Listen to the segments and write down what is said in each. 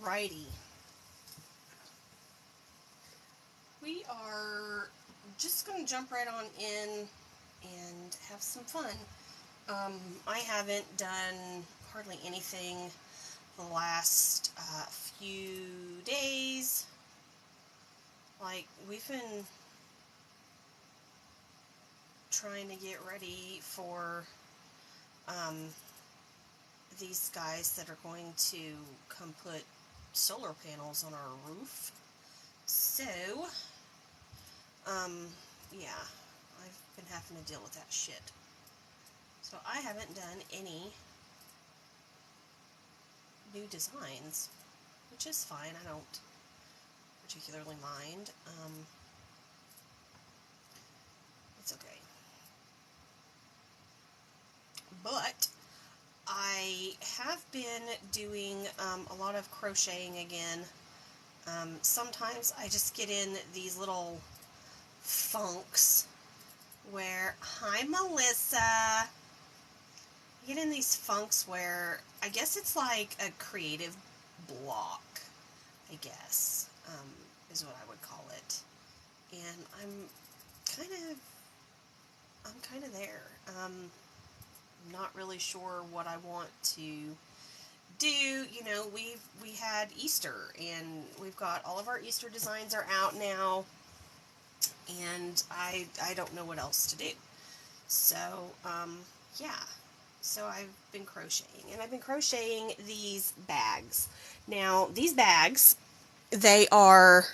Alrighty. We are just going to jump right on in and have some fun. I haven't done hardly anything the last few days. Like, we've been trying to get ready for these guys that are going to come put solar panels on our roof. So, yeah, I've been having to deal with that shit. So I haven't done any new designs, which is fine. I don't particularly mind. It's okay. But I have been doing a lot of crocheting again. Sometimes I just get in these little funks where, hi Melissa, I get in these funks where I guess it's like a creative block, I guess, is what I would call it. And I'm kind of there. I'm not really sure what I want to do. You know, we had Easter, and we've got all of our Easter designs are out now, and I don't know what else to do. So, yeah. So I've been crocheting, and I've been crocheting these bags. Now, these bags, they are,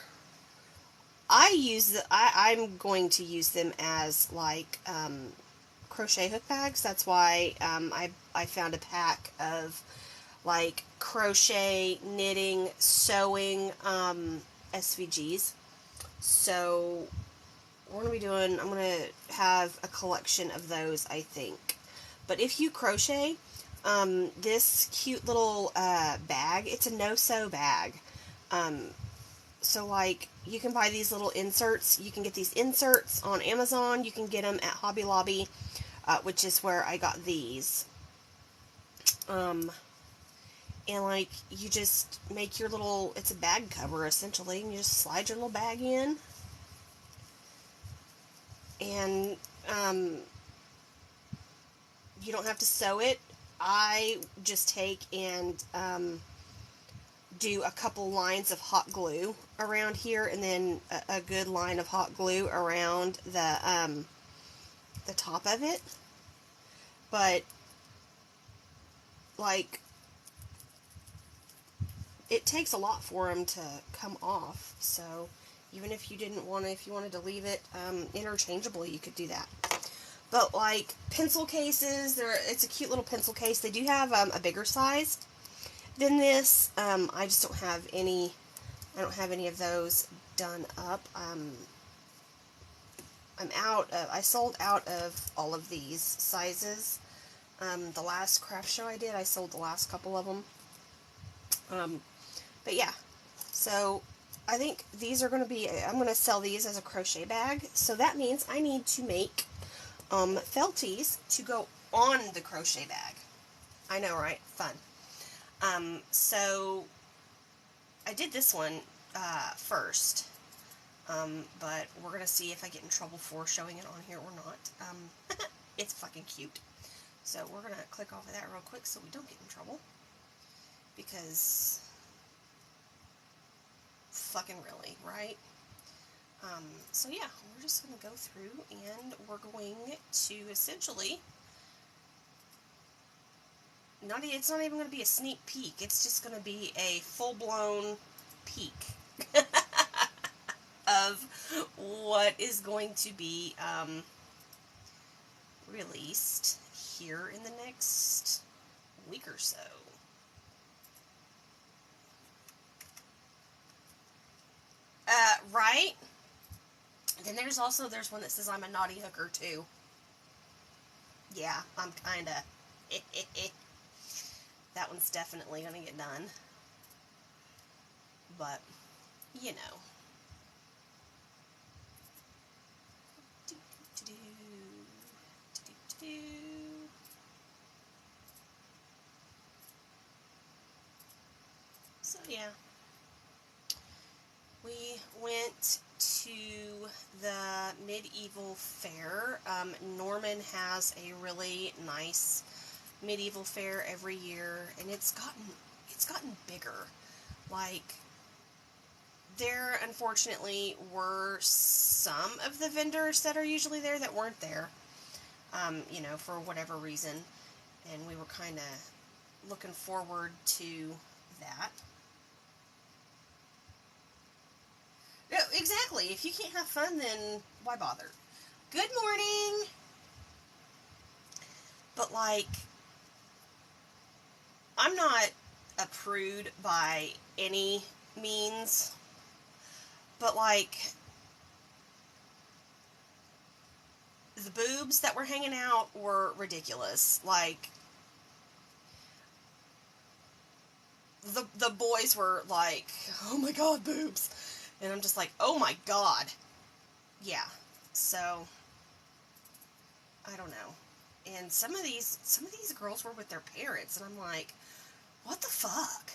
I'm going to use them as like crochet hook bags. That's why I found a pack of like crochet, knitting, sewing SVGs. So we're going to be doing, I'm going to have a collection of those, I think. But if you crochet, this cute little bag, it's a no-sew bag. So like, you can buy these little inserts. You can get these inserts on Amazon. You can get them at Hobby Lobby, which is where I got these. And like, you just make your little, it's a bag cover essentially, and you just slide your little bag in. And you don't have to sew it. I just take and do a couple lines of hot glue around here, and then a good line of hot glue around the top of it. But like, it takes a lot for them to come off. So even if you didn't want to, if you wanted to leave it interchangeably, you could do that. But like pencil cases, it's a cute little pencil case. They do have a bigger size than this. I just don't have any. I don't have any of those done up. I'm out of. I sold out of all of these sizes. The last craft show I did, I sold the last couple of them. But yeah, so I think these are going to be. I'm going to sell these as a crochet bag. So that means I need to make felties to go on the crochet bag. I know, right? Fun. So I did this one first, but we're going to see if I get in trouble for showing it on here or not. It's fucking cute. So we're going to click off of that real quick so we don't get in trouble, because fucking really, right? So yeah, we're just going to go through, and we're going to essentially, it's not even going to be a sneak peek, it's just going to be a full-blown peek of what is going to be released here in the next week or so. Right? Then there's one that says I'm a naughty hooker too. Yeah, I'm kinda. That one's definitely gonna get done. But, you know. So yeah, we went to the medieval fair. Norman has a really nice medieval fair every year, and it's gotten bigger. Like, there unfortunately were some of the vendors that are usually there that weren't there, for whatever reason, and we were kind of looking forward to that. No, exactly. If you can't have fun, then why bother? Good morning! But, like, I'm not a prude by any means, but, like, the boobs that were hanging out were ridiculous. Like, the boys were like, oh my god, boobs. And I'm just like, oh my god. Yeah. So, I don't know. And some of these girls were with their parents, and I'm like, what the fuck?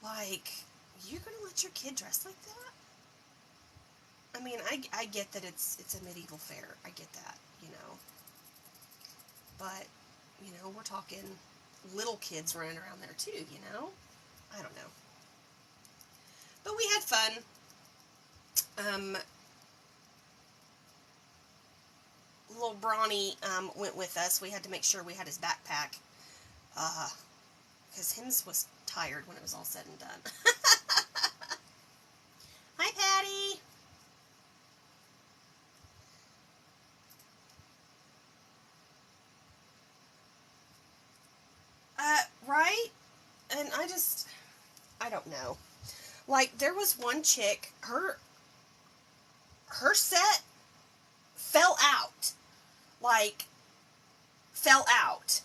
Like, you're gonna let your kid dress like that? I mean, I get that it's a medieval fair. I get that, But, we're talking little kids running around there too, I don't know. But we had fun. Little Brawny went with us. We had to make sure we had his backpack. Because his was tired when it was all said and done. Hi, Patty! Right? And I don't know. Like, there was one chick, her set fell out. Like, fell out.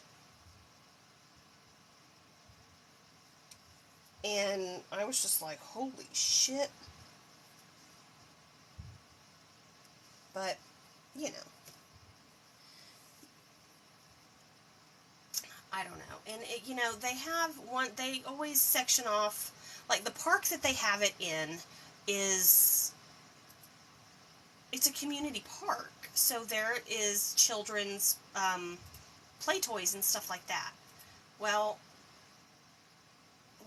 And I was just like, holy shit. But, I don't know. And, they always section off, like, the park that they have it in it's a community park. So there is children's play toys and stuff like that. Well,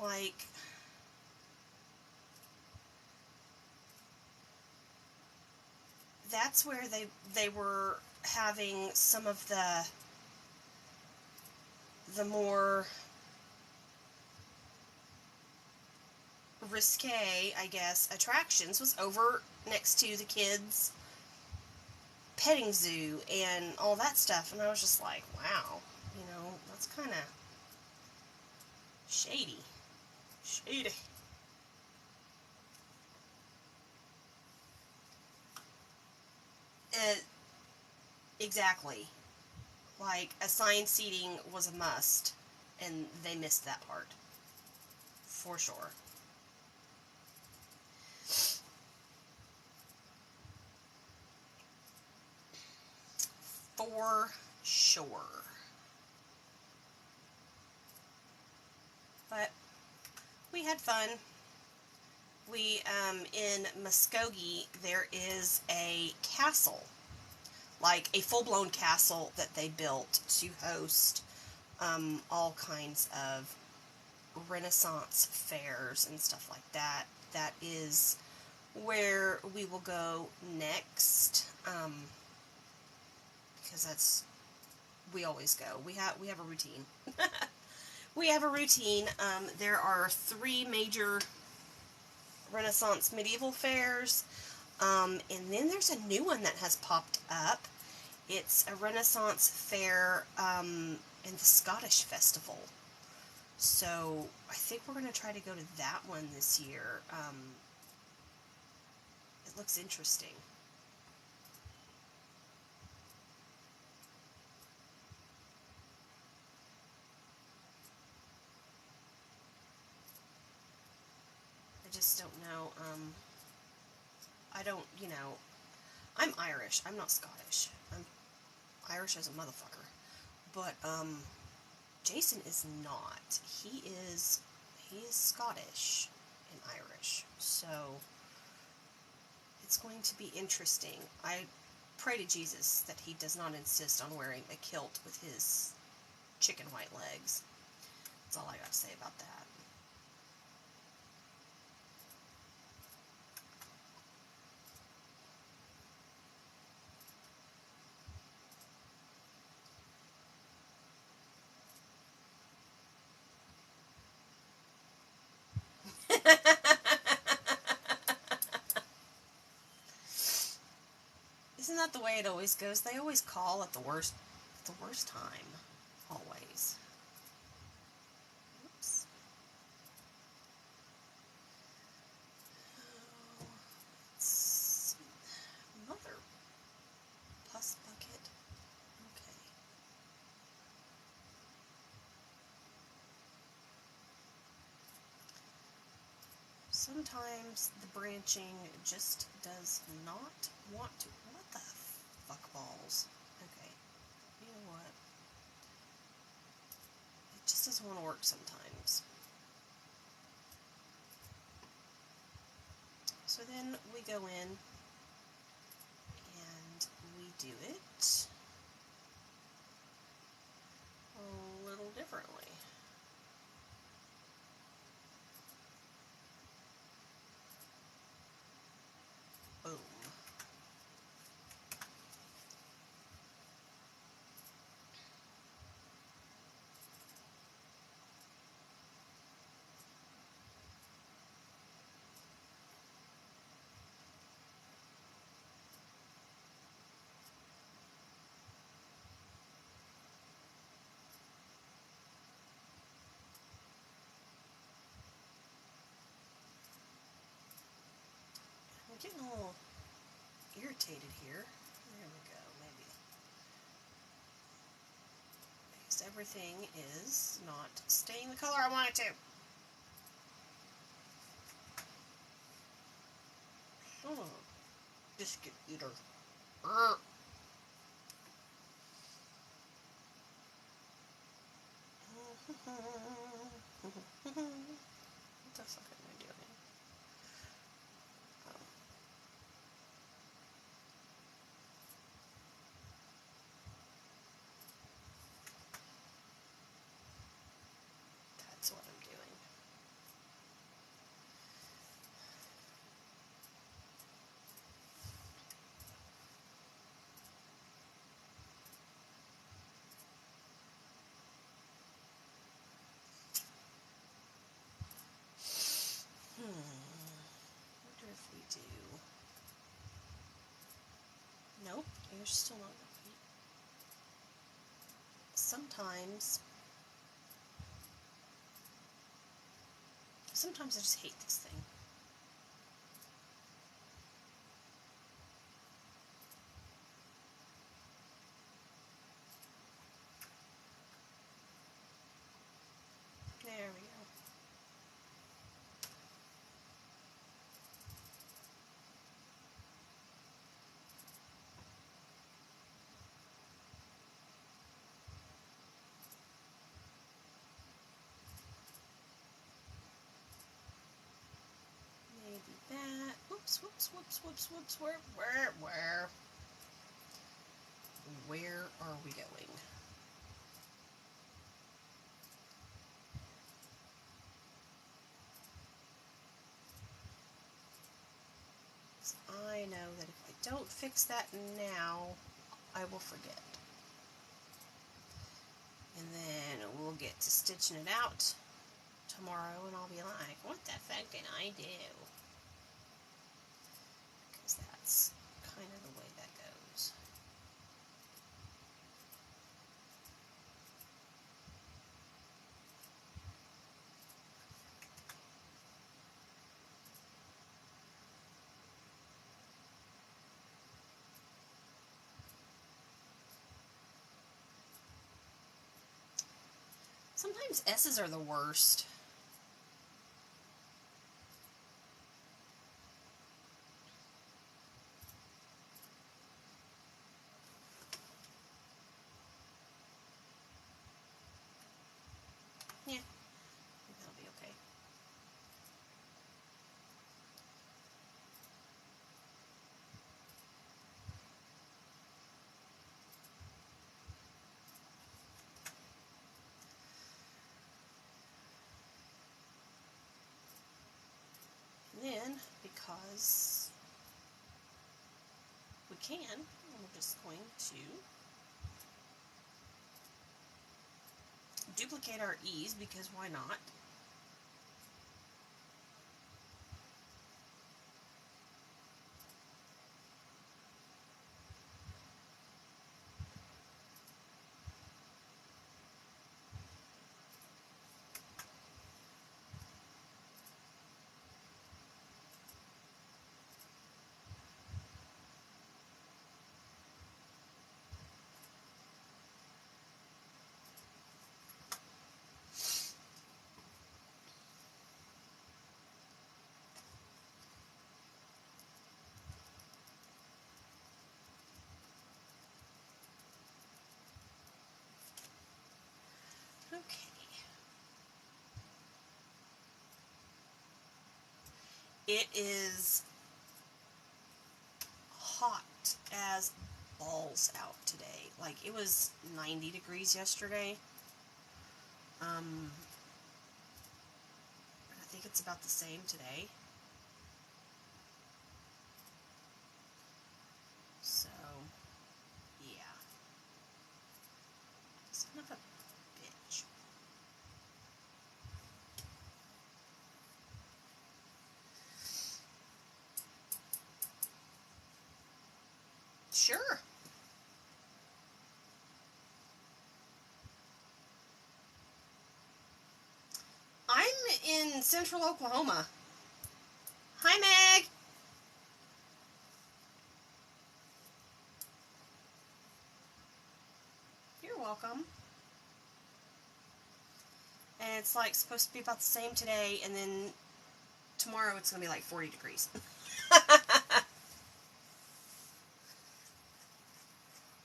like, that's where they were having some of the more risque, I guess, attractions was over next to the kids' petting zoo and all that stuff. And I was just like, wow, that's kind of shady. Shady. Exactly. Like, assigned seating was a must, and they missed that part. For sure. For sure. But we had fun. In Muskogee, there is a castle, like a full-blown castle that they built to host all kinds of Renaissance fairs and stuff like that. That is where we will go next, because we always go. We have a routine. We have a routine. There are 3 major Renaissance medieval fairs, and then there's a new one that has popped up. It's a Renaissance fair in the Scottish Festival. So I think we're going to try to go to that one this year. It looks interesting. I just don't know. I don't, I'm Irish. I'm not Scottish. I'm Irish as a motherfucker. But, Jason is not. He is He's Scottish and Irish, so it's going to be interesting. I pray to Jesus that he does not insist on wearing a kilt with his chicken white legs. That's all I got to say about that. Isn't that the way it always goes? They always call at the worst time. Always. Oops. Oh, it's mother pus bucket. Okay. Sometimes the branching just does not want to. What the fuck balls? Okay. You know what? It just doesn't want to work sometimes. So then we go in and we do it a little differently. Boom. I'm getting a little irritated here. There we go, maybe. Because everything is not staying the color I want it to. Oh, biscuit eater. What the fuck am I doing? Oh. That's what I'm doing. Wonder if we do. Nope, you're still not right. Sometimes I just hate this thing. There we go. Maybe that. Whoops. Where are we going? I know that if I don't fix that now, I will forget. And then we'll get to stitching it out tomorrow, and I'll be like, what the fuck did I do? Because that's kind of the way that goes. Sometimes S's are the worst. Yeah, that'll be okay. because we can. We're just going to duplicate our E's because why not? Okay. It is hot as balls out today. Like, it was 90 degrees yesterday. I think it's about the same today. So, yeah. Son of a bitch. Sure. I'm in central Oklahoma. Hi, Meg. You're welcome. And it's like supposed to be about the same today, and then tomorrow it's going to be like 40 degrees.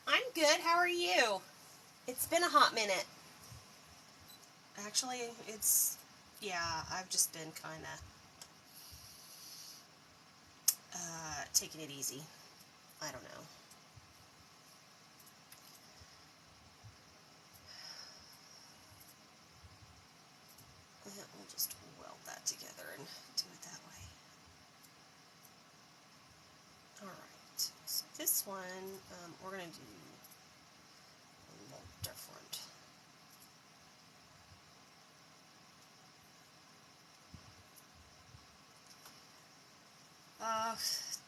I'm good. How are you? It's been a hot minute. Actually, yeah, I've just been kind of taking it easy. I don't know. Yeah, we'll just weld that together and do it that way. Alright, so this one, we're going to do a little different.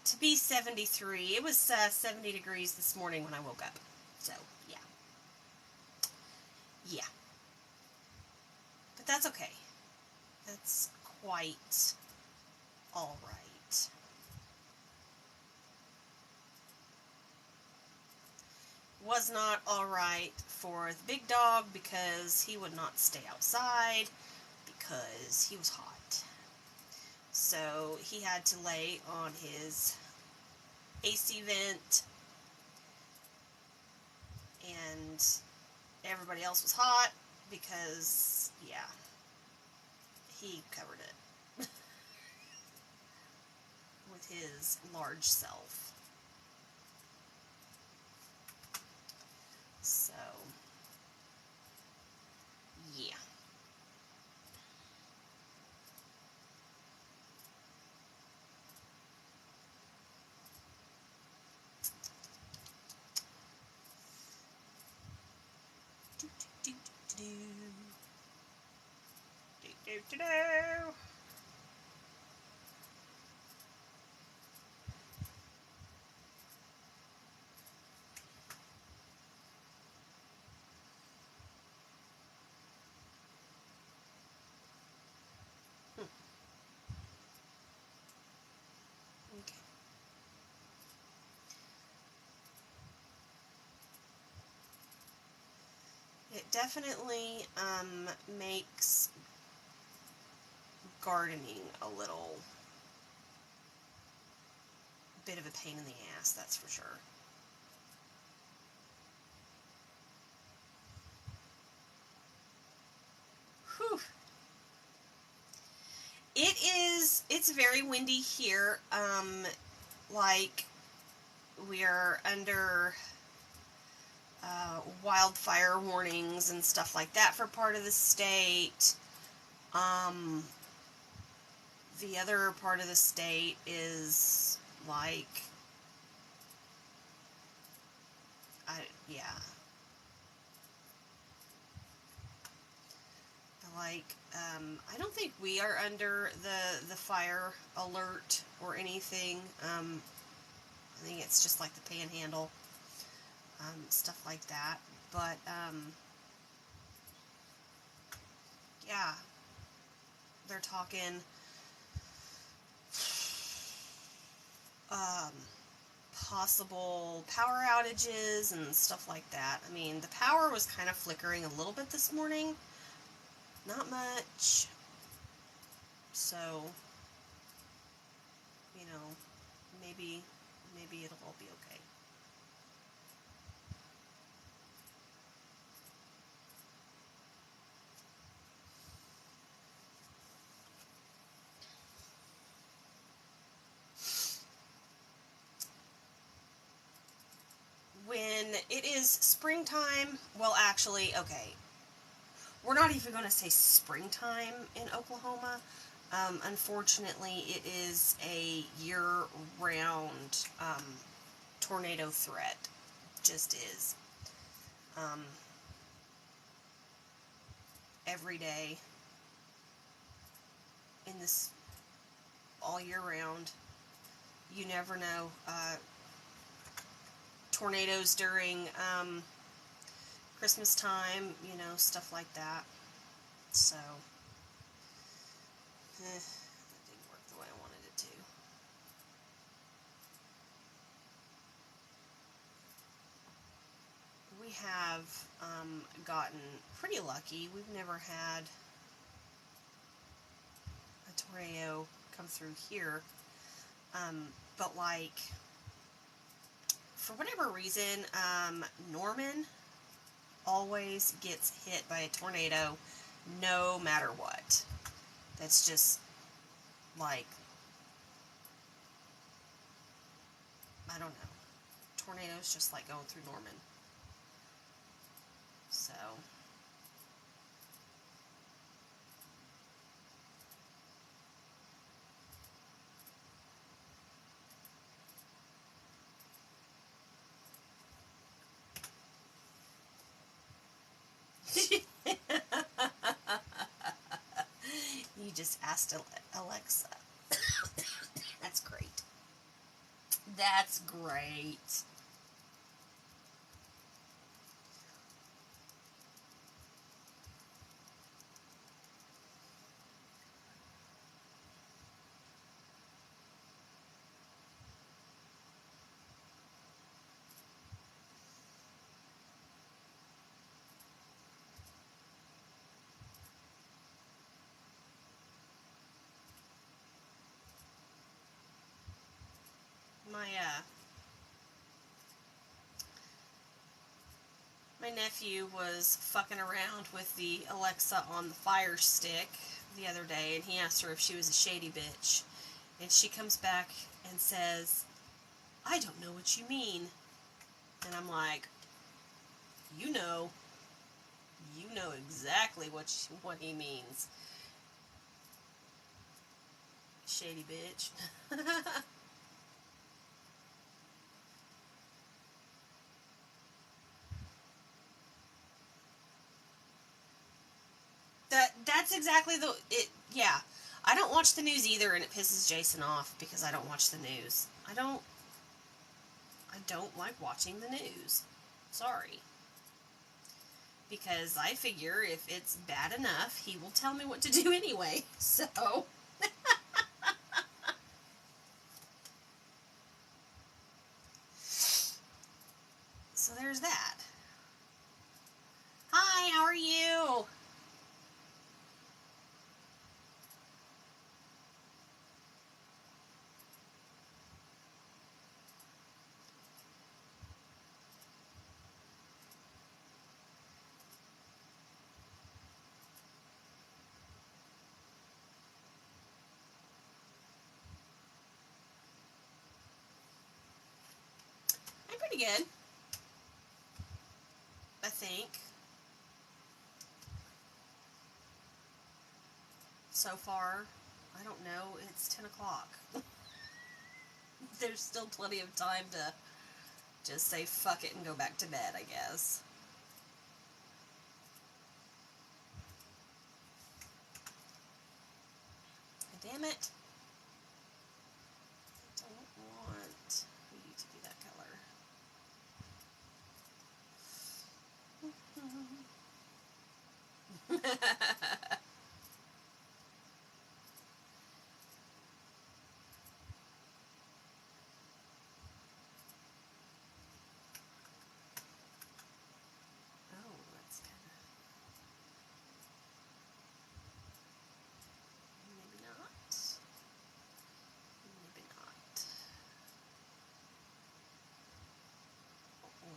To be 73, it was 70 degrees this morning when I woke up, so yeah. Yeah. But that's okay. That's quite alright. Was not alright for the big dog because he would not stay outside because he was hot. So he had to lay on his AC vent, and everybody else was hot because, yeah, he covered it with his large self. So, yeah. Do, do, do, do, do, do, do, do. Okay. It definitely makes gardening a little bit of a pain in the ass, that's for sure. Whew. It's very windy here. Like, we're under wildfire warnings and stuff like that for part of the state. the other part of the state is like, yeah. Like, I don't think we are under the fire alert or anything. I think it's just like the Panhandle, stuff like that. But, yeah, they're talking, um, possible power outages and stuff like that. I mean, the power was kind of flickering a little bit this morning. Not much. So, you know, maybe it'll all be okay. When it is springtime, well, actually, okay, we're not even going to say springtime in Oklahoma. Unfortunately, it is a year-round tornado threat. Just is. Um, every day in this, all year round. You never know. Tornadoes during Christmas time, stuff like that. So, that didn't work the way I wanted it to. We have gotten pretty lucky. We've never had a tornado come through here. But like, for whatever reason, Norman always gets hit by a tornado no matter what. That's just like, I don't know. Tornadoes just like going through Norman. So, you just asked Alexa. That's great. That's great. My nephew was fucking around with the Alexa on the Fire Stick the other day, and he asked her if she was a shady bitch. And she comes back and says, "I don't know what you mean." And I'm like, you know exactly what he means. Shady bitch. That's exactly yeah. I don't watch the news either, and it pisses Jason off because I don't watch the news. I don't like watching the news. Sorry. Because I figure if it's bad enough, he will tell me what to do anyway. So, so there's that. Hi, how are you? I'm pretty good, I think. So far, I don't know. It's 10 o'clock. There's still plenty of time to just say fuck it and go back to bed, I guess. Damn it. I don't want you to be that color. Oh, that's kind of... Maybe not. Maybe not. Oh.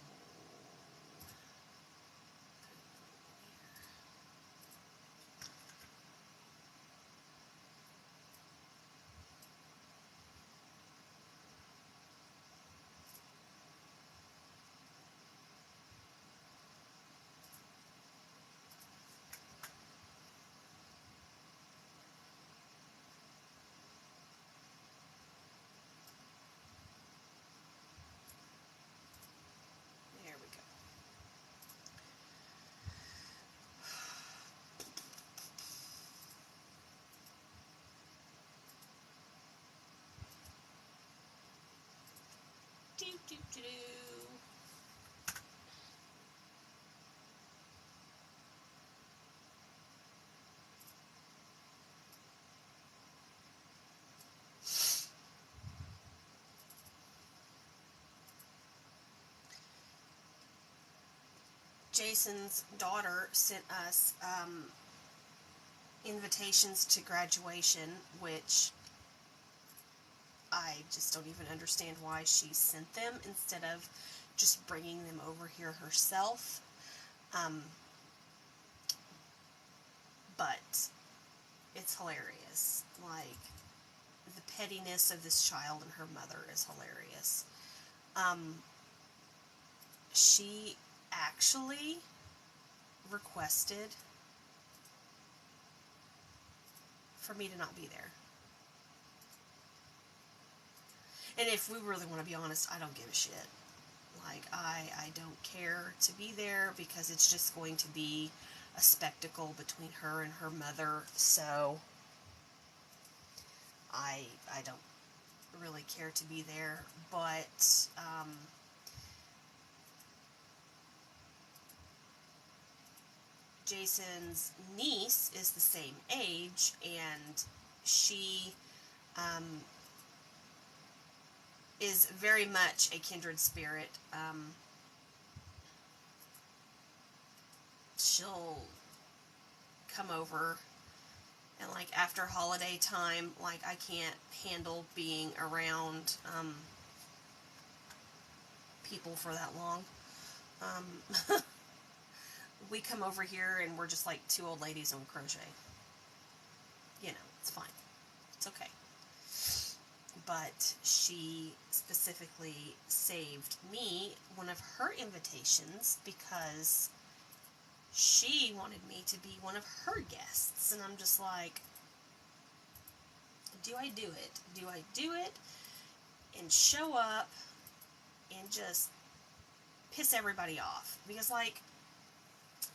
There we go. Do, do, do, do. Jason's daughter sent us invitations to graduation, which I just don't even understand why she sent them instead of just bringing them over here herself. But it's hilarious. Like, the pettiness of this child and her mother is hilarious. She actually requested for me to not be there. And if we really want to be honest, I don't give a shit. Like, I don't care to be there because it's just going to be a spectacle between her and her mother, so I don't really care to be there, but Jason's niece is the same age, and she is very much a kindred spirit. She'll come over, and like after holiday time, like I can't handle being around people for that long. We come over here and we're just like two old ladies on crochet. You know, it's fine. It's okay. But she specifically saved me one of her invitations because she wanted me to be one of her guests. And I'm just like, do I do it? Do I do it and show up and just piss everybody off? Because, like,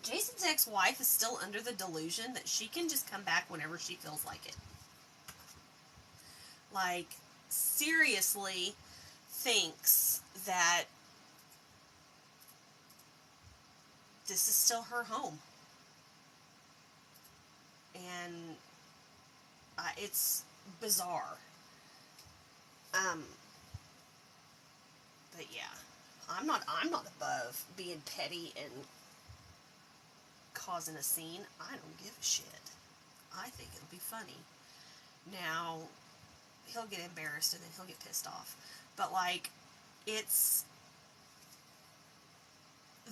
Jason's ex-wife is still under the delusion that she can just come back whenever she feels like it. Like, seriously thinks that this is still her home. And it's bizarre. But yeah, I'm not above being petty and causing a scene. I don't give a shit. I think it'll be funny. Now, he'll get embarrassed and then he'll get pissed off. But, like, it's...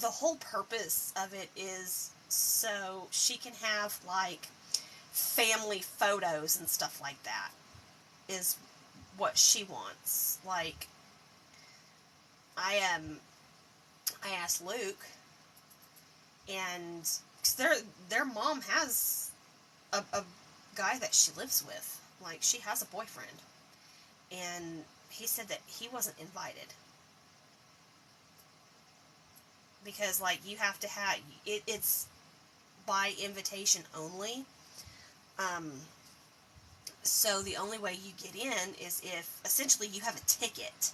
the whole purpose of it is so she can have, like, family photos and stuff like that. Is what she wants. Like, I asked Luke, and cause their mom has a guy that she lives with. Like, she has a boyfriend. And he said that he wasn't invited. Because, like, you have to have... It's by invitation only. So the only way you get in is if, essentially, you have a ticket.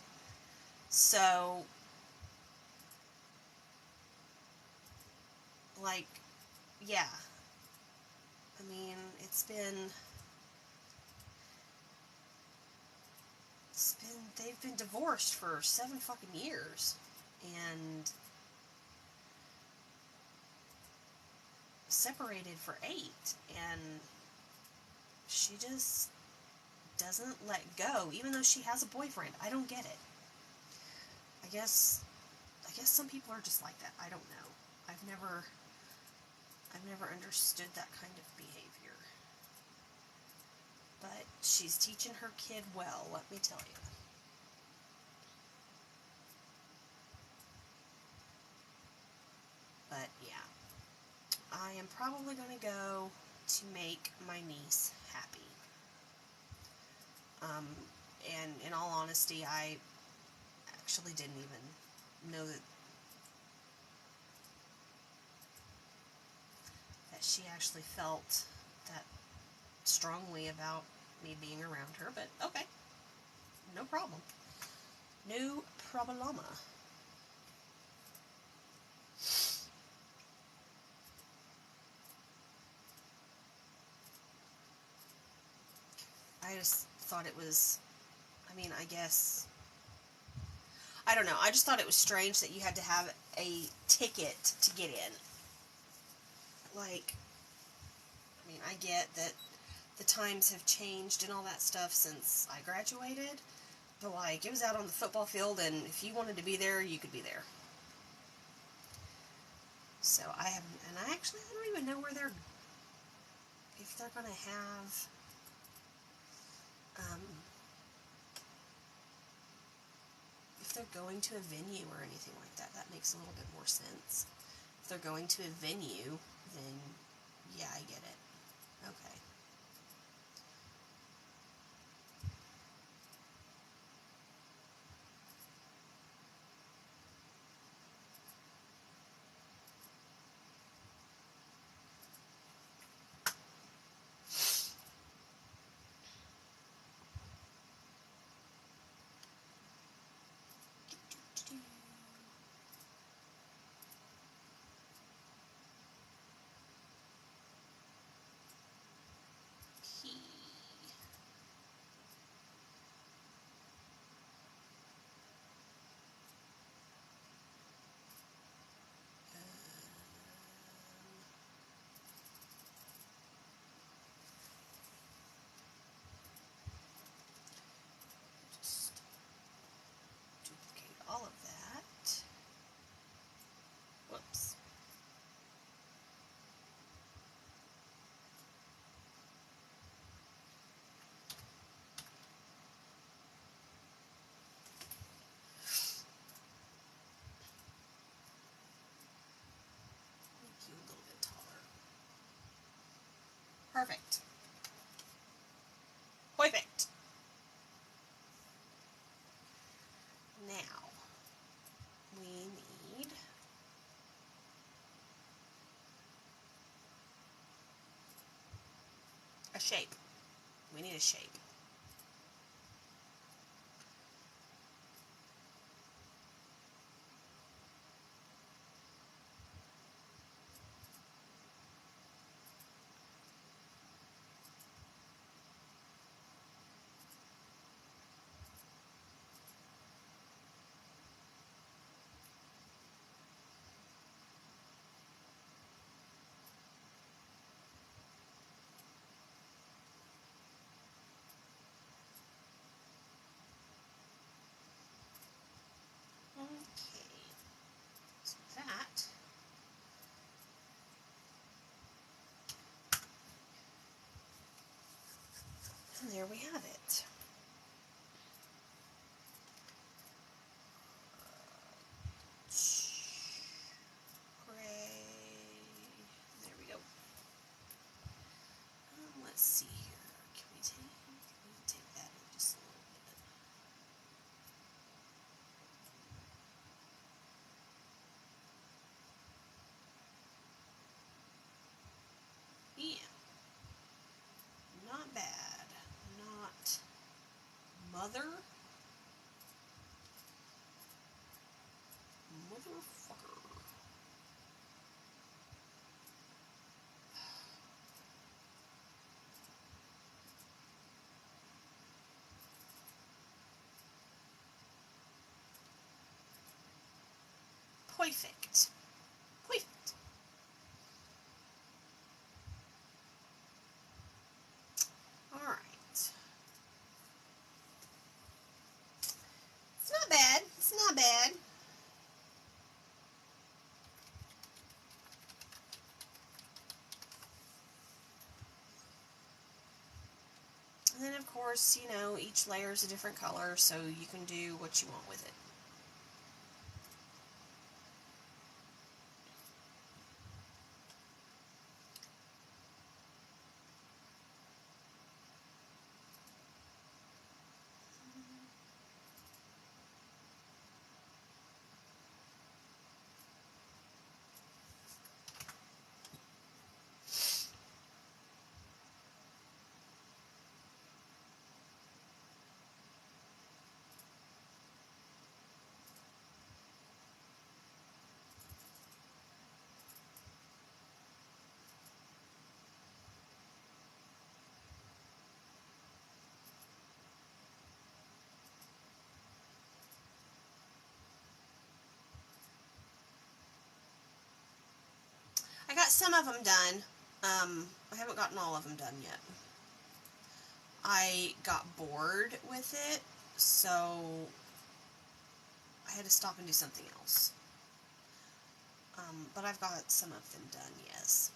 So, like, yeah. I mean, they've been divorced for 7 fucking years. And separated for 8. And she just doesn't let go, even though she has a boyfriend. I don't get it. I guess some people are just like that. I don't know. I've never understood that kind of behavior. But she's teaching her kid well, let me tell you. But yeah, I am probably going to go to make my niece happy. And in all honesty, I actually didn't even know that she actually felt that strongly about me being around her, but okay. No problem. No problema. I just thought it was, I mean, I guess, I don't know. I just thought it was strange that you had to have a ticket to get in. Like, I mean, I get that the times have changed and all that stuff since I graduated, but, like, it was out on the football field, and if you wanted to be there, you could be there. So I don't even know where if they're going to have, if they're going to a venue or anything like that. That makes a little bit more sense. If they're going to a venue, then yeah, I get it. Okay. Just duplicate all of that. Whoops. Make you a little bit taller. Perfect. Perfect. Now, we need a shape. We need a shape. Okay. So that and there we have it. Gray. There we go. Let's see here. Can we take Motherfucker. Perfect. Perfect. Alright. It's not bad. It's not bad. And then, of course, you know, each layer is a different color, so you can do what you want with it. I got some of them done. I haven't gotten all of them done yet. I got bored with it, so I had to stop and do something else. But I've got some of them done, yes.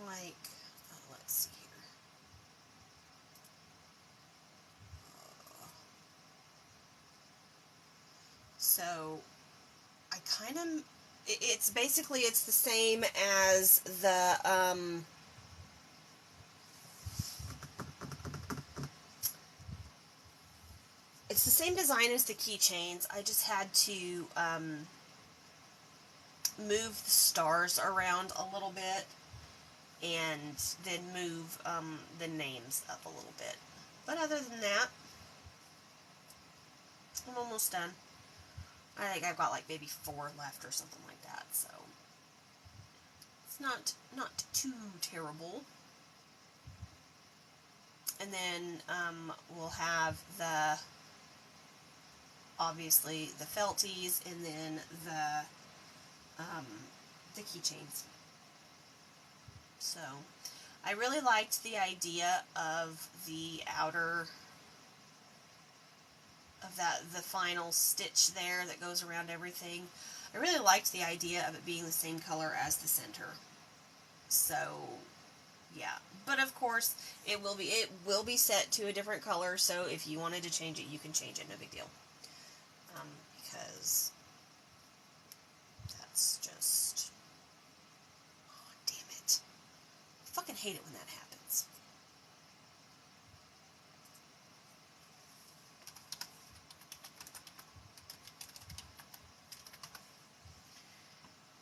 Like, let's see here. So, I kind of, it's basically, it's the same as the, it's the same design as the keychains. I just had to, move the stars around a little bit and then move, the names up a little bit. But other than that, I'm almost done. I think I've got like maybe 4 left or something like that, so it's not too terrible. And then we'll have the, obviously, the felties, and then the keychains. So I really liked the idea of the outer, of the final stitch there that goes around everything. I really liked the idea of it being the same color as the center. So yeah, but of course it will be set to a different color, so if you wanted to change it, you can change it, no big deal. Because that's just, oh, damn it. I fucking hate it when that happens.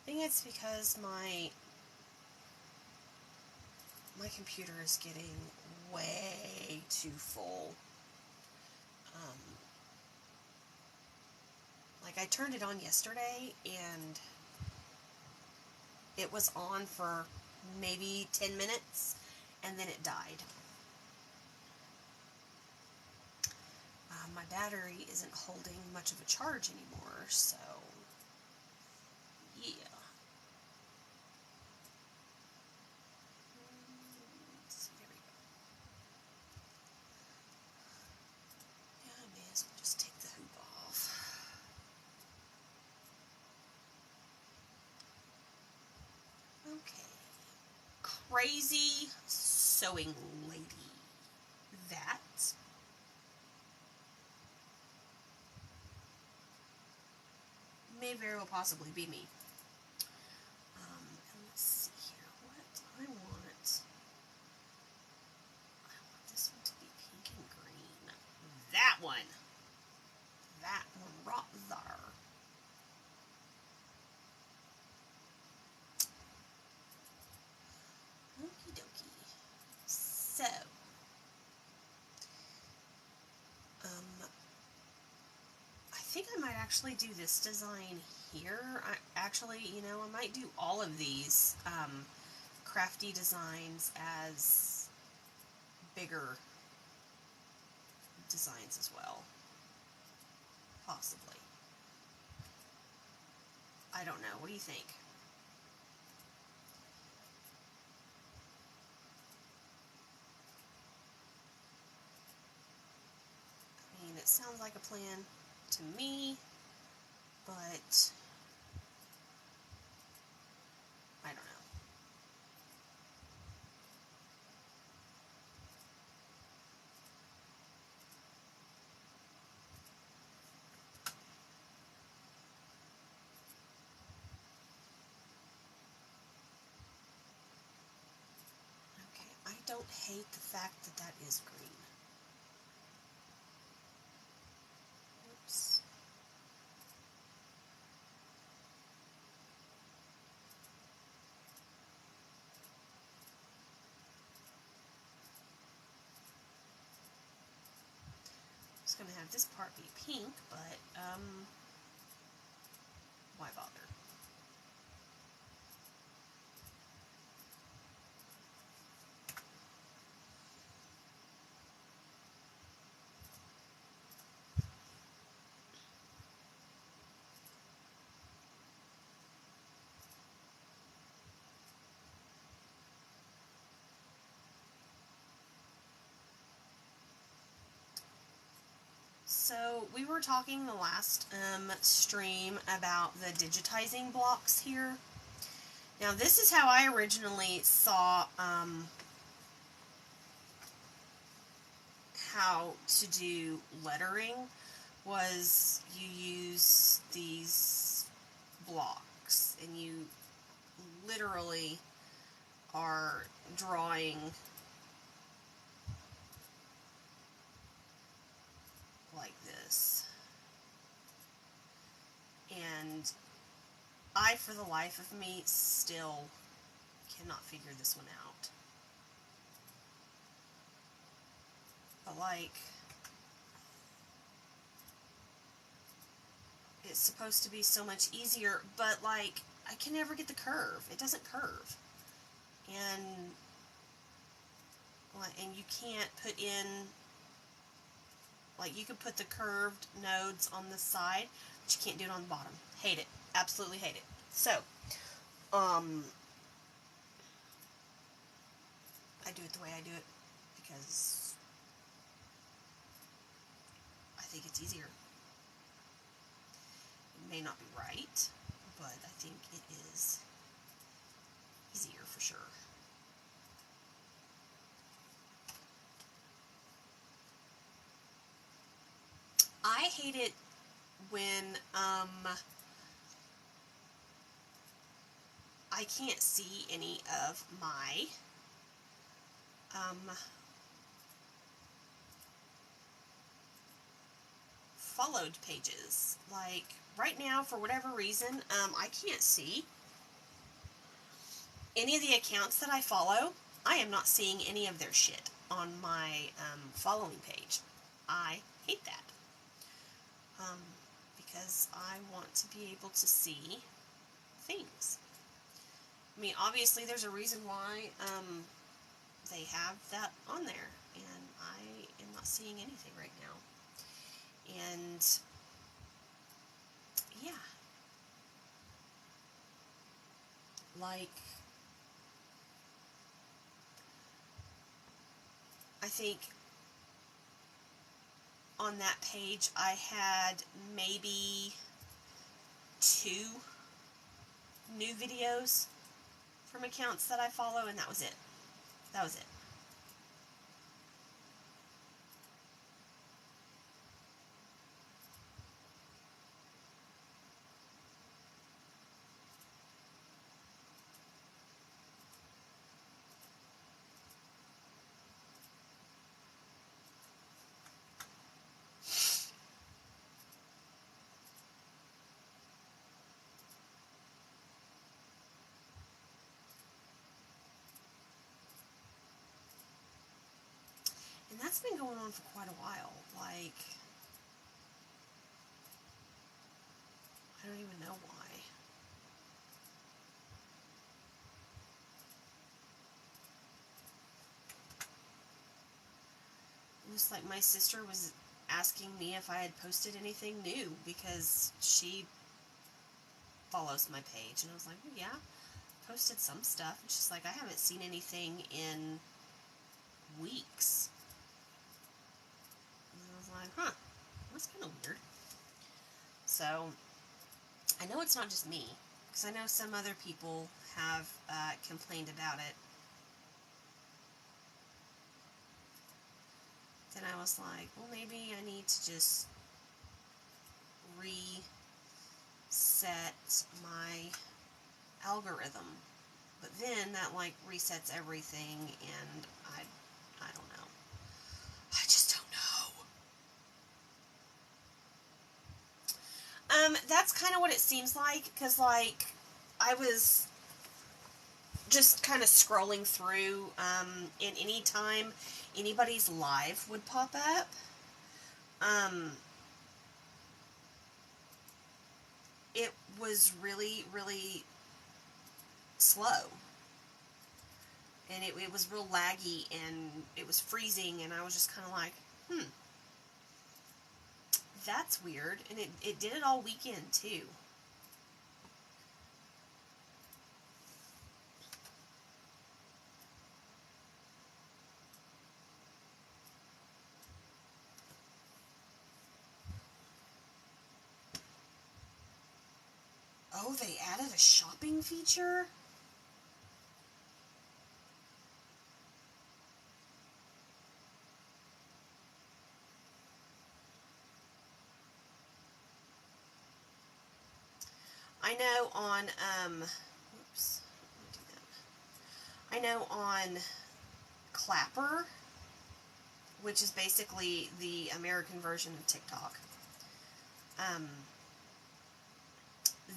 I think it's because my computer is getting way too full. Like, I turned it on yesterday, and it was on for maybe 10 minutes, and then it died. My battery isn't holding much of a charge anymore, so yeah. There we go. Yeah, I may as well just take the hoop off. Okay. Crazy sewing lady. That may very well possibly be me. And let's see here. What I want this one to actually do this design here. Actually, you know, I might do all of these crafty designs as bigger designs as well. Possibly. I don't know. What do you think? I mean, it sounds like a plan to me, but I don't know. Okay, I don't hate the fact that that is green. Oops. I was going to have this part be pink, but why bother? So we were talking the last stream about the digitizing blocks here. Now this is how I originally saw how to do lettering, was you use these blocks and you literally are drawing like this. And I, for the life of me, still cannot figure this one out. But like, it's supposed to be so much easier, but like, I can never get the curve. It doesn't curve. And you can't put in, like, you could put the curved nodes on the side, but you can't do it on the bottom. Hate it. Absolutely hate it. So, I do it the way I do it because I think it's easier. It may not be right, but I think it is easier for sure. I hate it when I can't see any of my followed pages. Like right now, for whatever reason, I can't see any of the accounts that I follow. I am not seeing any of their shit on my following page. I hate that. Because I want to be able to see things. I mean, obviously there's a reason why they have that on there, and I am not seeing anything right now. And yeah, like, I think on that page I had maybe 2 new videos from accounts that I follow, and that was it. That was it. And that's been going on for quite a while. Like, don't even know why. It was like my sister was asking me if I had posted anything new because she follows my page. And I was like, well, yeah, posted some stuff. And she's like, I haven't seen anything in weeks. And I was like, huh, that's kind of weird. So, I know it's not just me, because I know some other people have complained about it. Then I was like, well, maybe I need to just reset my algorithm. But then that, like, resets everything, and I don't know. I just don't know. That's kind of what it seems like, because, like, I was just kind of scrolling through, and any time anybody's live would pop up, it was really, really slow. And it was real laggy, and it was freezing, and I was just kind of like, that's weird. And it did it all weekend, too. Oh, they added a shopping feature? I know on, whoops, let me do that. I know on Clapper, which is basically the American version of TikTok,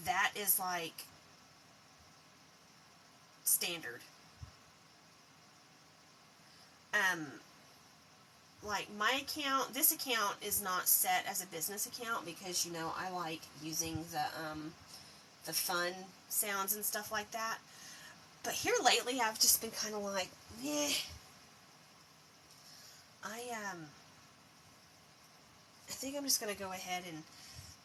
that is like standard. Like my account, this account is not set as a business account because, you know, I like using the fun sounds and stuff like that. But here lately, I've just been kind of like, eh. I think I'm just going to go ahead and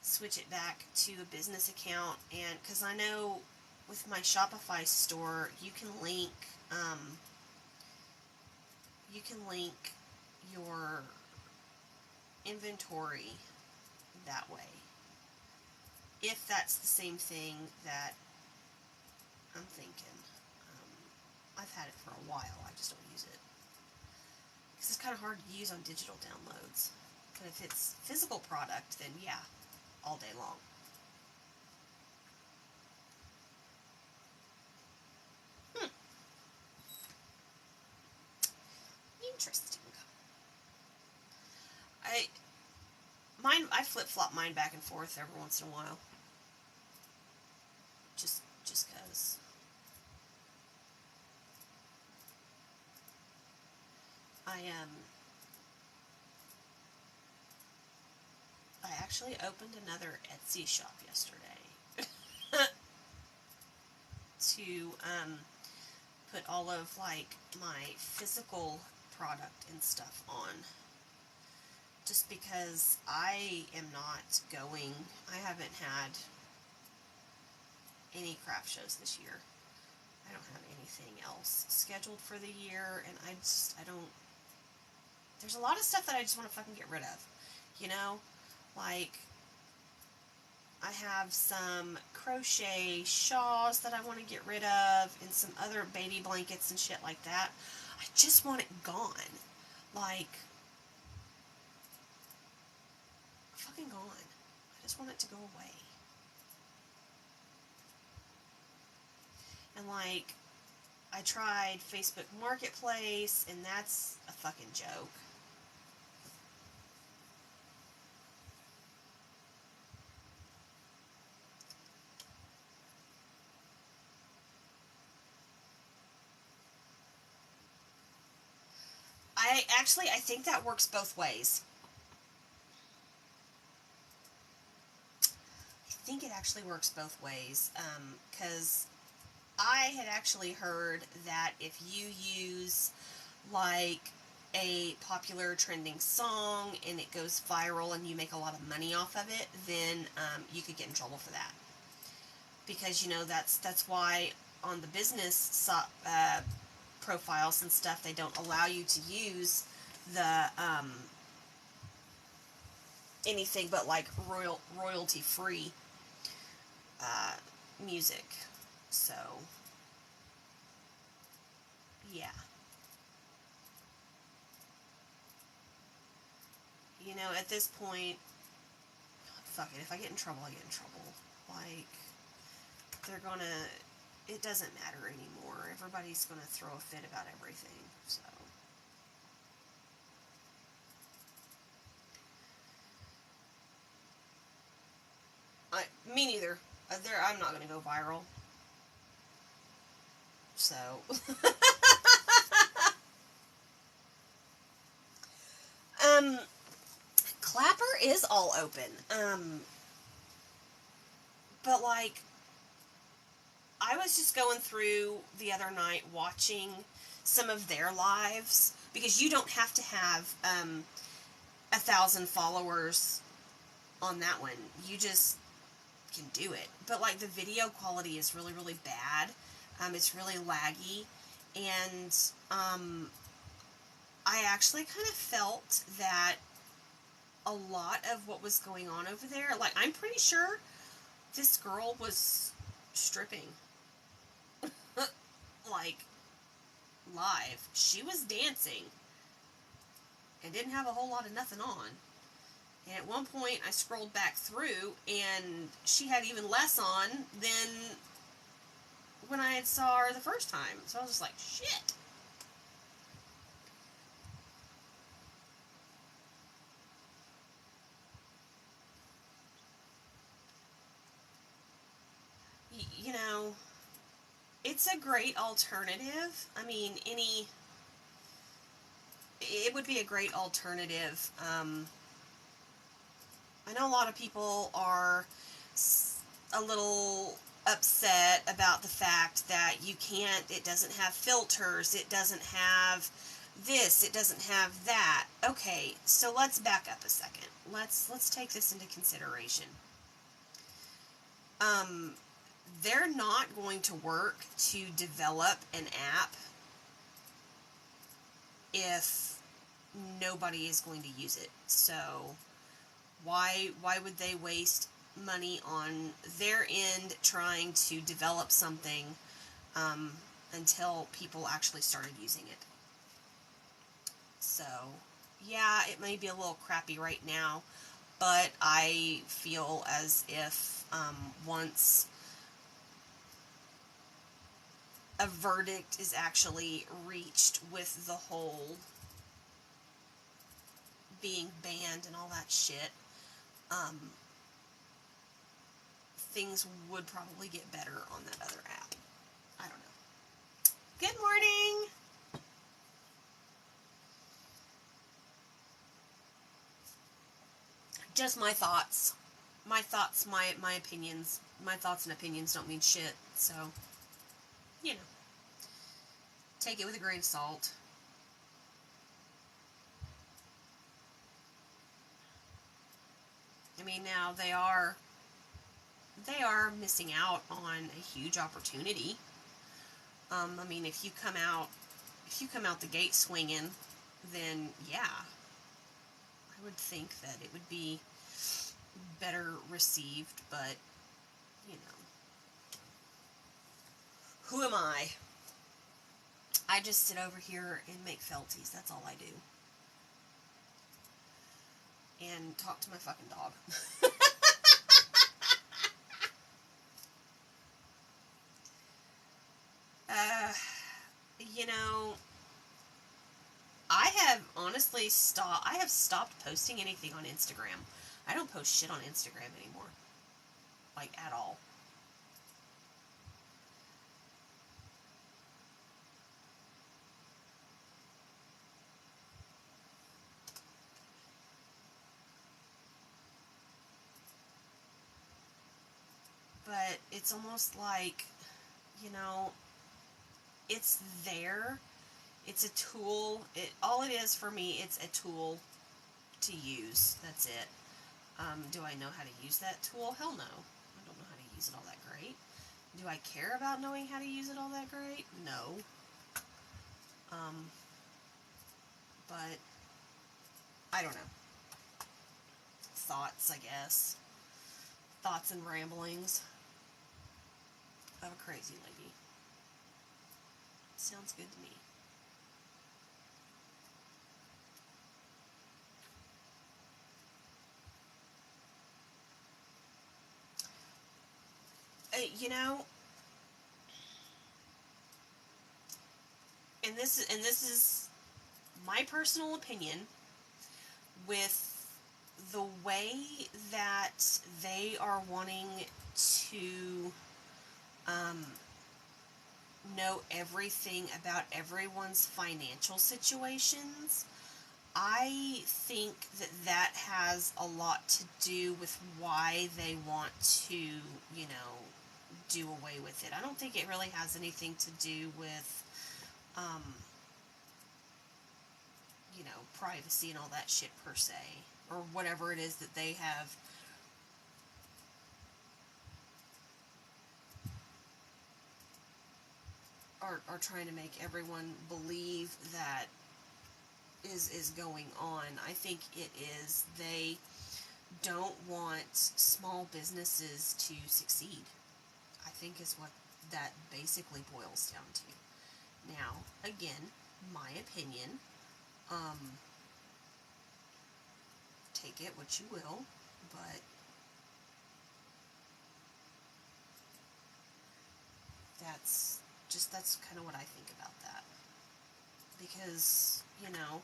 switch it back to a business account, and because I know with my Shopify store, you can link your inventory that way. If that's the same thing that I'm thinking. I've had it for a while, I just don't use it. Because it's kind of hard to use on digital downloads. But if it's physical product, then yeah, all day long. Interesting. I flip-flop mine back and forth every once in a while. Just cause. I actually opened another Etsy shop yesterday to put all of like my physical product and stuff on. Just because I am not going, I haven't had any craft shows this year. I don't have anything else scheduled for the year, and I don't, there's a lot of stuff that I just want to fucking get rid of, you know? Like, I have some crochet shawls that I want to get rid of, and some other baby blankets and shit like that. I just want it gone. Like, fucking gone. I just want it to go away. And like, I tried Facebook Marketplace, and that's a fucking joke. I think that works both ways. I think it actually works both ways, because I had actually heard that if you use like a popular trending song and it goes viral and you make a lot of money off of it, then you could get in trouble for that. Because, you know, that's why on the business profiles and stuff, they don't allow you to use the anything but like royalty free music. So yeah, you know, at this point, fuck it. If I get in trouble, I get in trouble. Like, they're gonna. It doesn't matter anymore. Everybody's gonna throw a fit about everything. So. Me neither. I'm not gonna go viral. So. um, Clapper is all open. But like, I was just going through the other night watching some of their lives, because you don't have to have 1,000 followers on that one. You just can do it. But like, the video quality is really, really bad. It's really laggy, and I actually kind of felt that a lot of what was going on over there, like, I'm pretty sure this girl was stripping. Like, live. She was dancing and didn't have a whole lot of nothing on. And at one point, I scrolled back through, and she had even less on than when I had saw her the first time. So I was just like, shit. You know, it's a great alternative. I mean, it would be a great alternative. I know a lot of people are a little upset about the fact that it doesn't have filters, it doesn't have this, it doesn't have that. Okay, so let's back up a second. Let's take this into consideration. They're not going to work to develop an app if nobody is going to use it. So why would they waste money on their end trying to develop something until people actually started using it? So yeah, it may be a little crappy right now, but I feel as if once a verdict is actually reached with the whole being banned and all that shit, things would probably get better on that other app. I don't know. Good morning! Just my thoughts. My thoughts, my opinions. My thoughts and opinions don't mean shit, so, you know. Take it with a grain of salt. I mean, now they are missing out on a huge opportunity. I mean, if you come out the gate swinging, then yeah, I would think that it would be better received, but, you know, who am I? I just sit over here and make felties, that's all I do. And talk to my fucking dog. You know, I have honestly stopped posting anything on Instagram. I don't post shit on Instagram anymore. Like, at all. it's almost like, you know, it's there. It's a tool. All it is for me, it's a tool to use. That's it. Do I know how to use that tool? Hell no. I don't know how to use it all that great. Do I care about knowing how to use it all that great? No. But I don't know. Thoughts, I guess. Thoughts and ramblings of a crazy lady. Sounds good to me. You know, and this is my personal opinion, with the way that they are wanting to know everything about everyone's financial situations. I think that that has a lot to do with why they want to, you know, do away with it. I don't think it really has anything to do with, you know, privacy and all that shit per se, or whatever it is that they have are trying to make everyone believe that is going on. I think it is they don't want small businesses to succeed. I think is what that basically boils down to. Now, again, my opinion, take it what you will, but that's kind of what I think about that. Because, you know,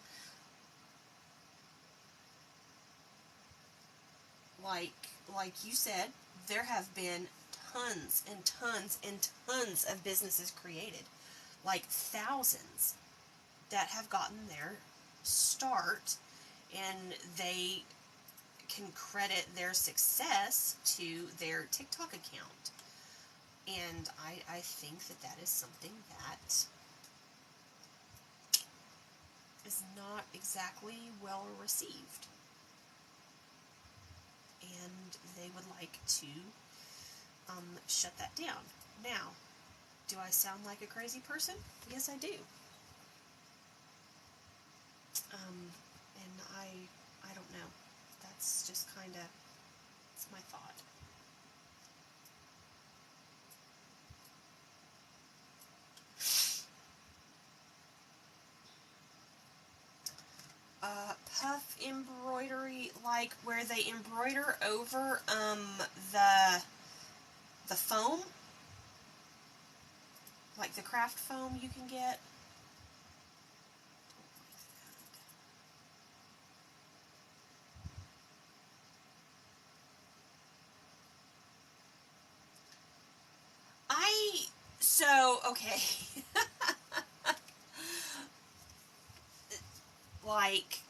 like you said, there have been tons and tons and tons of businesses created, like thousands, that have gotten their start, and they can credit their success to their TikTok account. And I think that that is something that is not exactly well received. And they would like to shut that down. Now, do I sound like a crazy person? Yes, I do. And I don't know. That's just kind of, it's my thought. Puff embroidery, like where they embroider over the foam, like the craft foam you can get. Okay. Like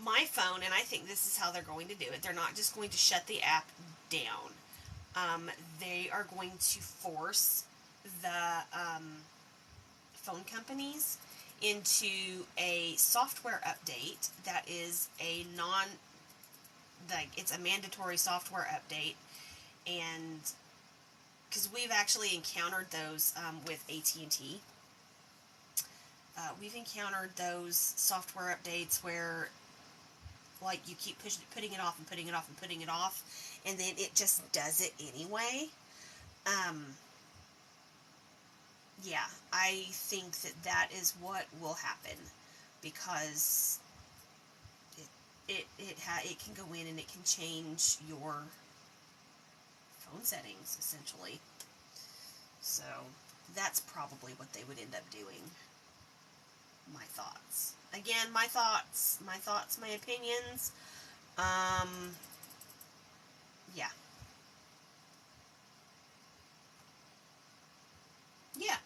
my phone, and I think this is how they're going to do it. They're not just going to shut the app down. They are going to force the phone companies into a software update that is it's a mandatory software update, and because we've actually encountered those with AT&T. We've encountered those software updates where, like, you keep putting it off and putting it off and putting it off, and then it just does it anyway. Yeah, I think that that is what will happen, because it can go in and it can change your phone settings, essentially. So that's probably what they would end up doing. My thoughts. Again, my thoughts, my opinions. Yeah. Yeah,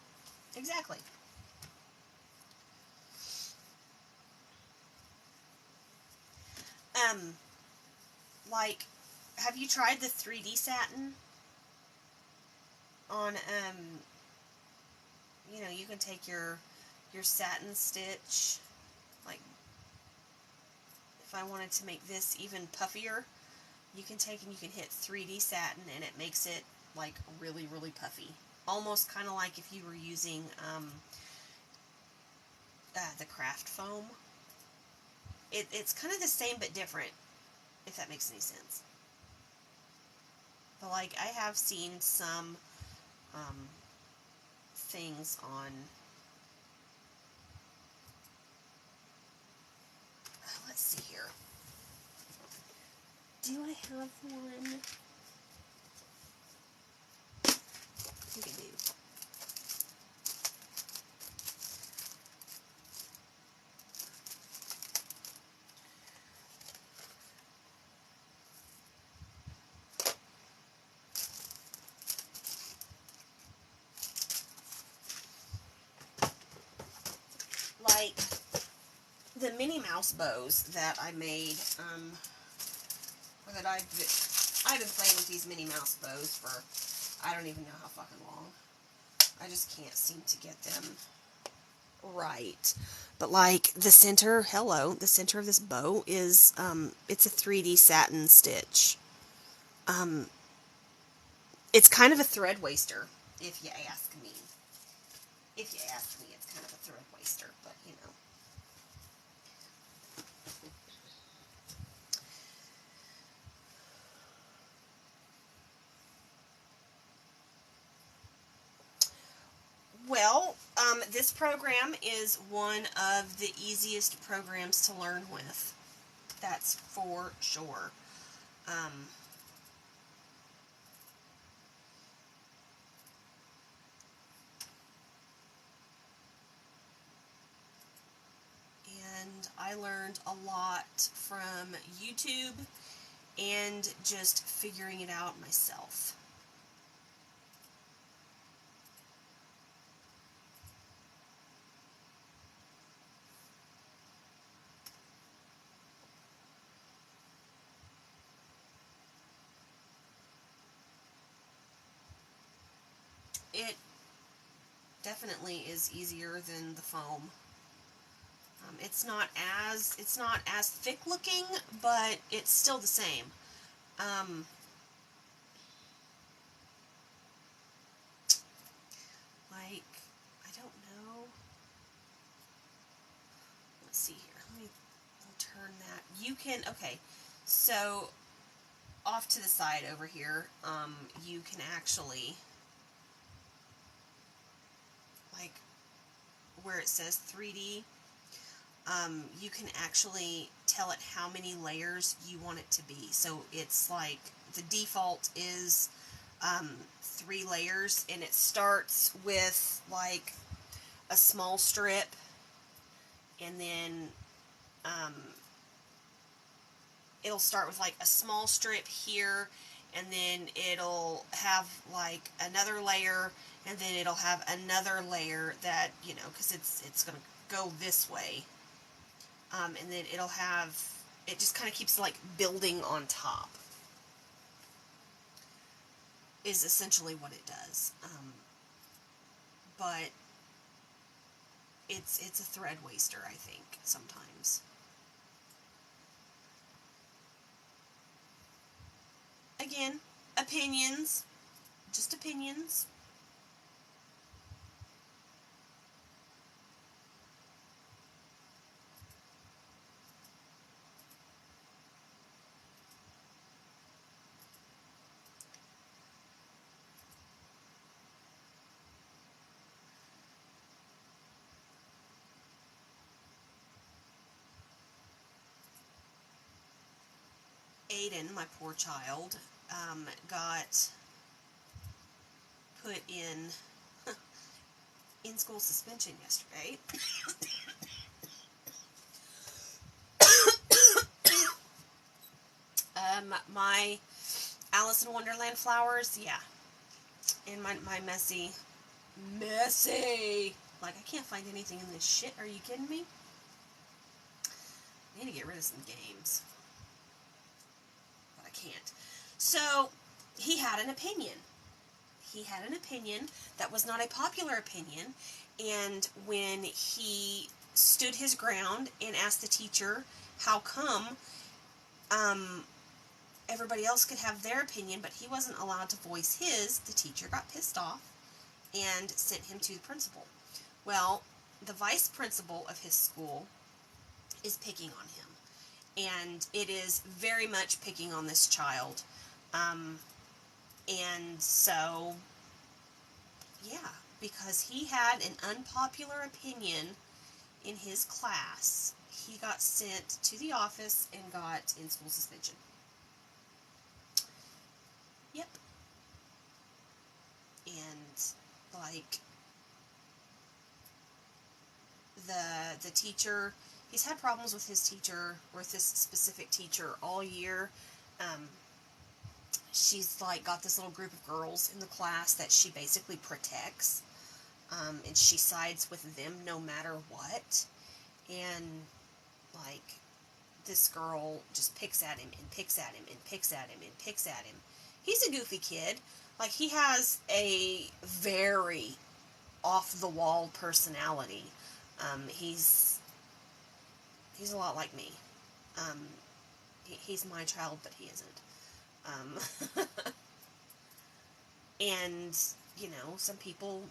exactly. Um, like, have you tried the 3D satin? on, you know, you can take your satin stitch, like, if I wanted to make this even puffier, you can take and you can hit 3D satin, and it makes it, like, really, really puffy. Almost kind of like if you were using, the craft foam. It's kind of the same but different, if that makes any sense. But, like, I have seen some, things on, let's see here. Do I have one? I think I do. Like, the Minnie Mouse bows that I made, or that I've been playing with these Minnie Mouse bows for, I don't even know how fucking long. I just can't seem to get them right. But, like, the center of this bow is, it's a 3D satin stitch. It's kind of a thread waster, if you ask me. If you ask me, it's kind of a thread waster, but, you know. Well, this program is one of the easiest programs to learn with. That's for sure. And I learned a lot from YouTube and just figuring it out myself. It definitely is easier than the foam. It's not as thick looking, but it's still the same. Like, I don't know. Let's see here. Let me turn that. You can, okay, so off to the side over here, you can actually, like, where it says 3D, you can actually tell it how many layers you want it to be. So it's like, the default is 3 layers, and it starts with, like, a small strip, and then it'll start with, like, a small strip here, and then it'll have, like, another layer, and then it'll have another layer that, you know, because it's going to go this way, and then it'll have, it just kind of keeps, like, building on top, is essentially what it does. But it's a thread waster, I think, sometimes. Again, opinions. Just opinions. Aiden, my poor child, got put in in-school suspension yesterday. My Alice in Wonderland flowers, yeah, and my messy, like, I can't find anything in this shit. Are you kidding me? I need to get rid of some games, but I can't. So he had an opinion. he had an opinion that was not a popular opinion, and when he stood his ground and asked the teacher how come everybody else could have their opinion, but he wasn't allowed to voice his, the teacher got pissed off and sent him to the principal. Well, the vice principal of his school is picking on him, and it is very much picking on this child. And so, yeah, because he had an unpopular opinion in his class, he got sent to the office and got in-school suspension. Yep. And, like, the teacher, he's had problems with his teacher, with this specific teacher all year. She's, like, got this little group of girls in the class that she basically protects, and she sides with them no matter what. And, like, this girl just picks at him and picks at him and picks at him and picks at him. He's a goofy kid. Like, he has a very off-the-wall personality. He's a lot like me. He's my child, but he isn't. And, you know, some people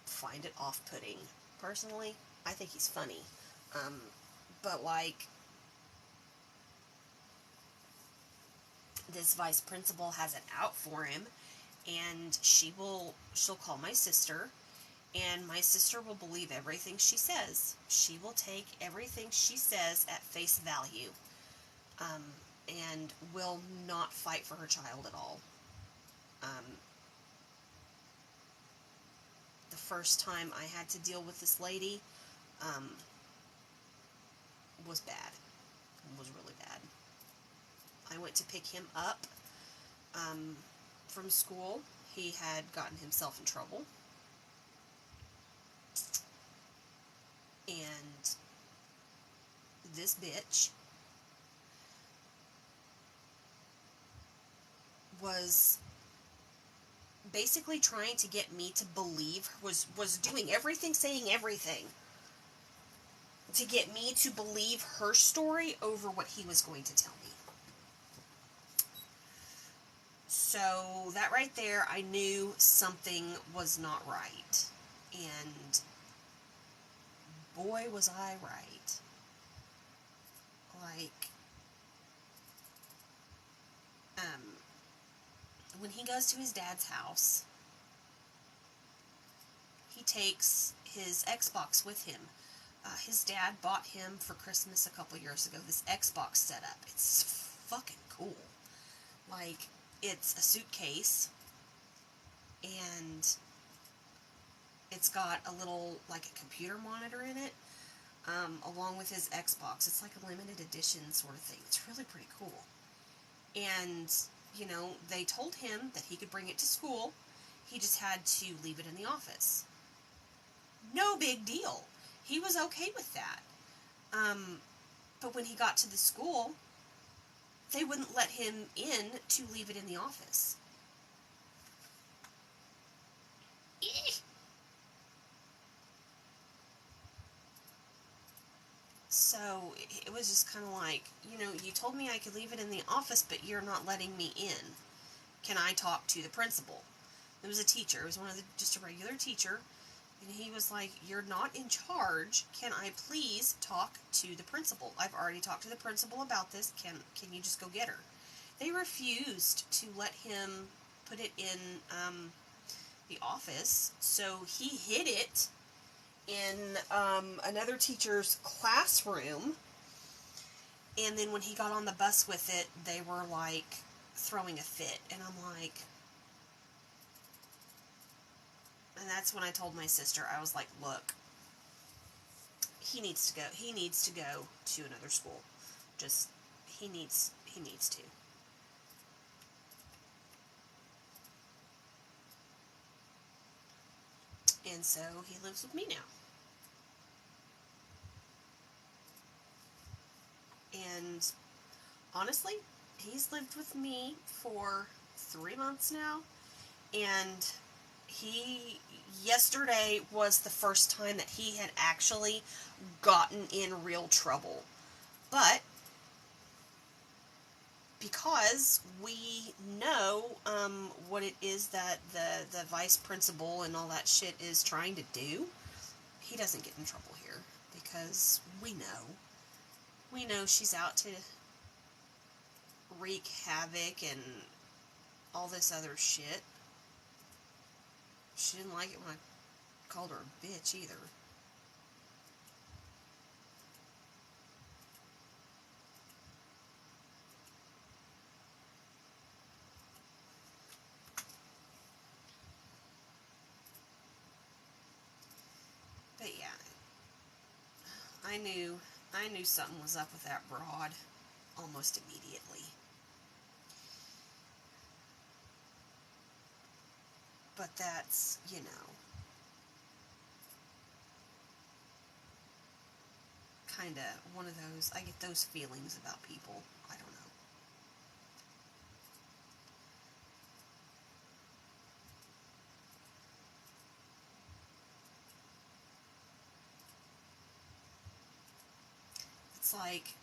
find it off-putting. Personally, I think he's funny. But, like, this vice principal has it out for him, and she'll call my sister, and my sister will believe everything she says. She will take everything she says at face value, and will not fight for her child at all. The first time I had to deal with this lady, was bad. It was really bad. I went to pick him up from school. He had gotten himself in trouble. And this bitch was basically trying to get me to believe, was doing everything, saying everything to get me to believe her story over what he was going to tell me. So that right there, I knew something was not right. And boy, was I right. Like, when he goes to his dad's house, he takes his Xbox with him. His dad bought him for Christmas a couple years ago this Xbox setup. It's fucking cool. Like, it's a suitcase, and it's got a little, like, a computer monitor in it, along with his Xbox. It's like a limited edition sort of thing. It's really pretty cool. And, you know, they told him that he could bring it to school. He just had to leave it in the office. No big deal. He was okay with that. But when he got to the school, they wouldn't let him in to leave it in the office. So it was just kind of like, you know, you told me I could leave it in the office, but you're not letting me in. Can I talk to the principal? It was a teacher. It was just a regular teacher. And he was like, you're not in charge. Can I please talk to the principal? I've already talked to the principal about this. Can you just go get her? They refused to let him put it in the office, so he hid it in another teacher's classroom. And then when he got on the bus with it, they were, like, throwing a fit. And I'm like... And that's when I told my sister, I was like, look, he needs to go. He needs to go to another school. Just, he needs to. And so he lives with me now. And honestly, he's lived with me for 3 months now. And yesterday was the first time that he had actually gotten in real trouble. But because we know what it is that the vice principal and all that shit is trying to do, he doesn't get in trouble here because we know she's out to wreak havoc and all this other shit. She didn't like it when I called her a bitch either. But yeah, I knew something was up with that broad almost immediately. But that's, kind of one of those, I get those feelings about people. I don't know. It's like,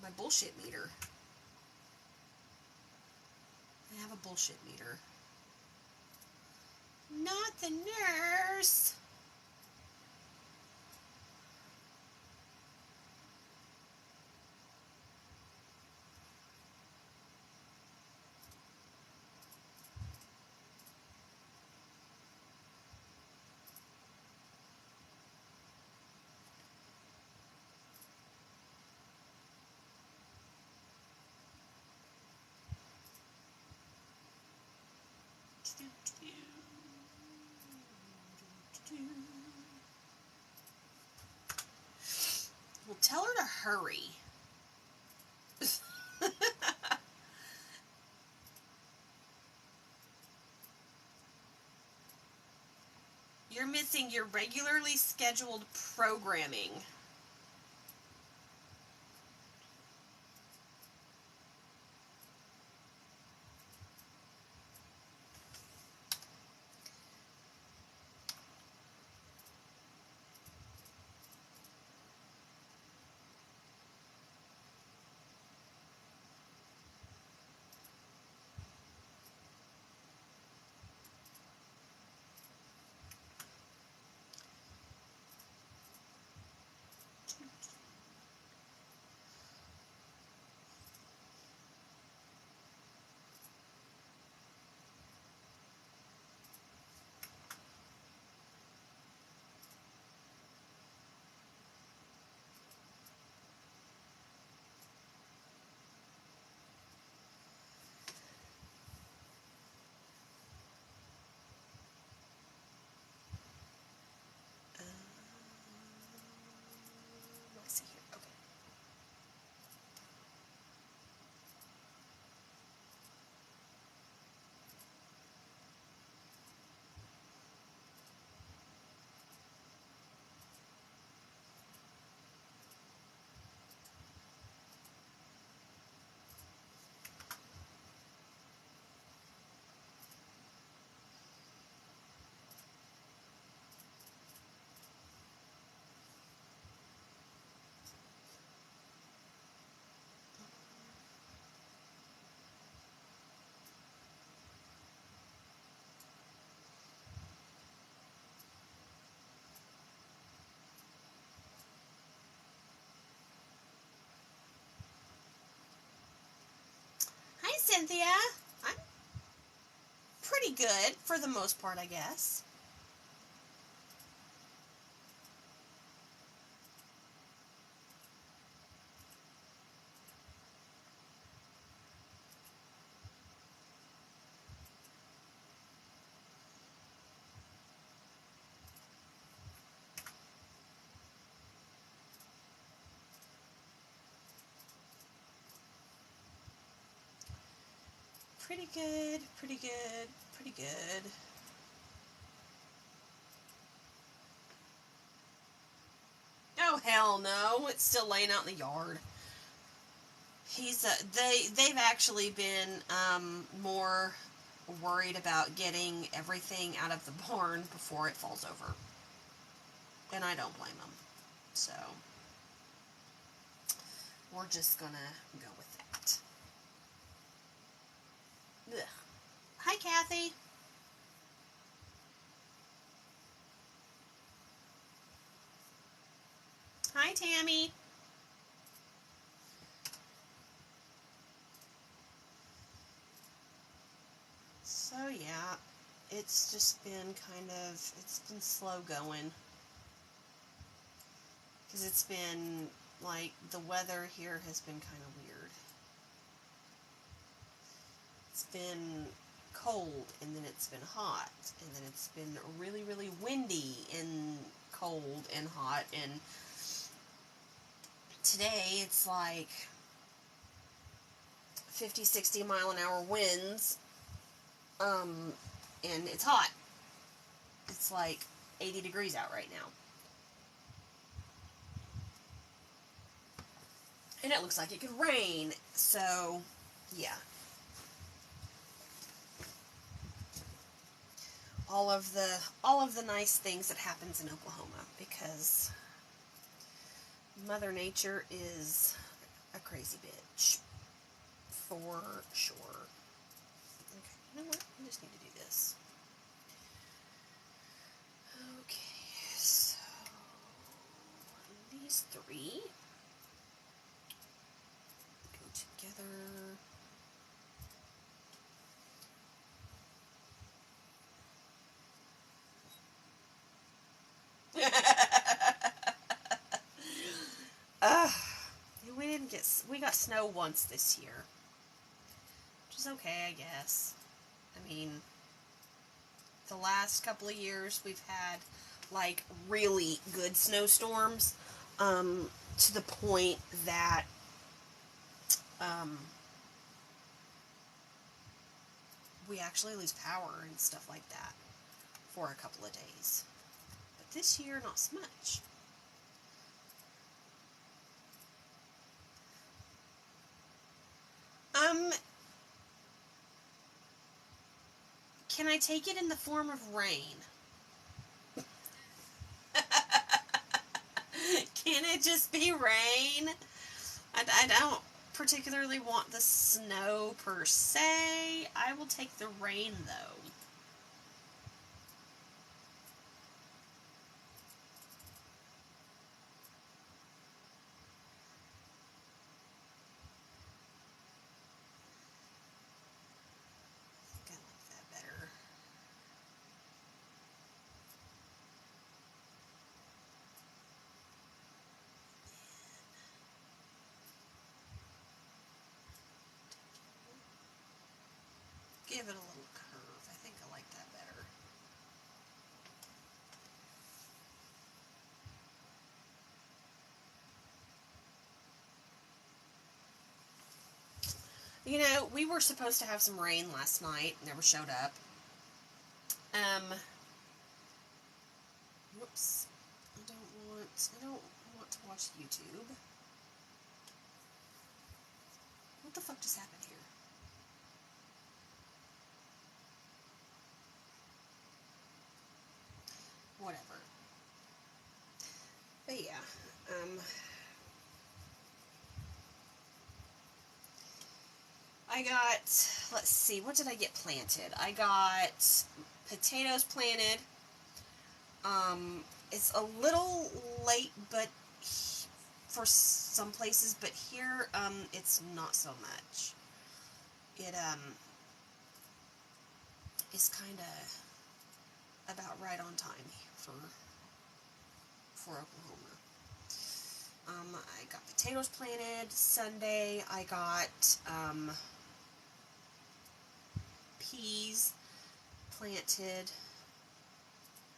my bullshit meter. I have a bullshit meter. Not the nurse. Well, tell her to hurry. You're missing your regularly scheduled programming. Let's see here. Okay. Hi, Cynthia. I'm pretty good for the most part, I guess. Pretty good, pretty good, pretty good. Oh, hell no. It's still laying out in the yard. They've actually been more worried about getting everything out of the barn before it falls over. And I don't blame them. So, we're just gonna go with that. Ugh. Hi, Kathy. Hi, Tammy. So, yeah, it's just been it's been slow going. Because it's been, like, the weather here has been kind of weird. It's been cold, and then it's been hot, and then it's been really, really windy and cold and hot, and today it's like 50, 60 mile an hour winds, and it's hot. It's like 80 degrees out right now. And it looks like it could rain, so, yeah. All of the nice things that happens in Oklahoma, because Mother Nature is a crazy bitch, for sure. Okay, you know what? I just need to do this. Okay, so these three go together. We got snow once this year, which is okay, I guess. I mean, the last couple of years we've had, like, really good snowstorms, to the point that, we actually lose power and stuff like that for a couple of days. But this year, not so much. Can I take it in the form of rain? Can it just be rain? I don't particularly want the snow per se. I will take the rain, though. I think I like that better. Give it a little curve. I think I like that better. You know, we were supposed to have some rain last night. Never showed up. Whoops. I don't want to watch YouTube. What the fuck just happened here? Whatever. But yeah, I got, let's see, what did I get planted? I got potatoes planted. It's a little late, but for some places, but here, it's not so much. It, is kind of about right on time for Oklahoma. I got potatoes planted Sunday. I got, peas planted,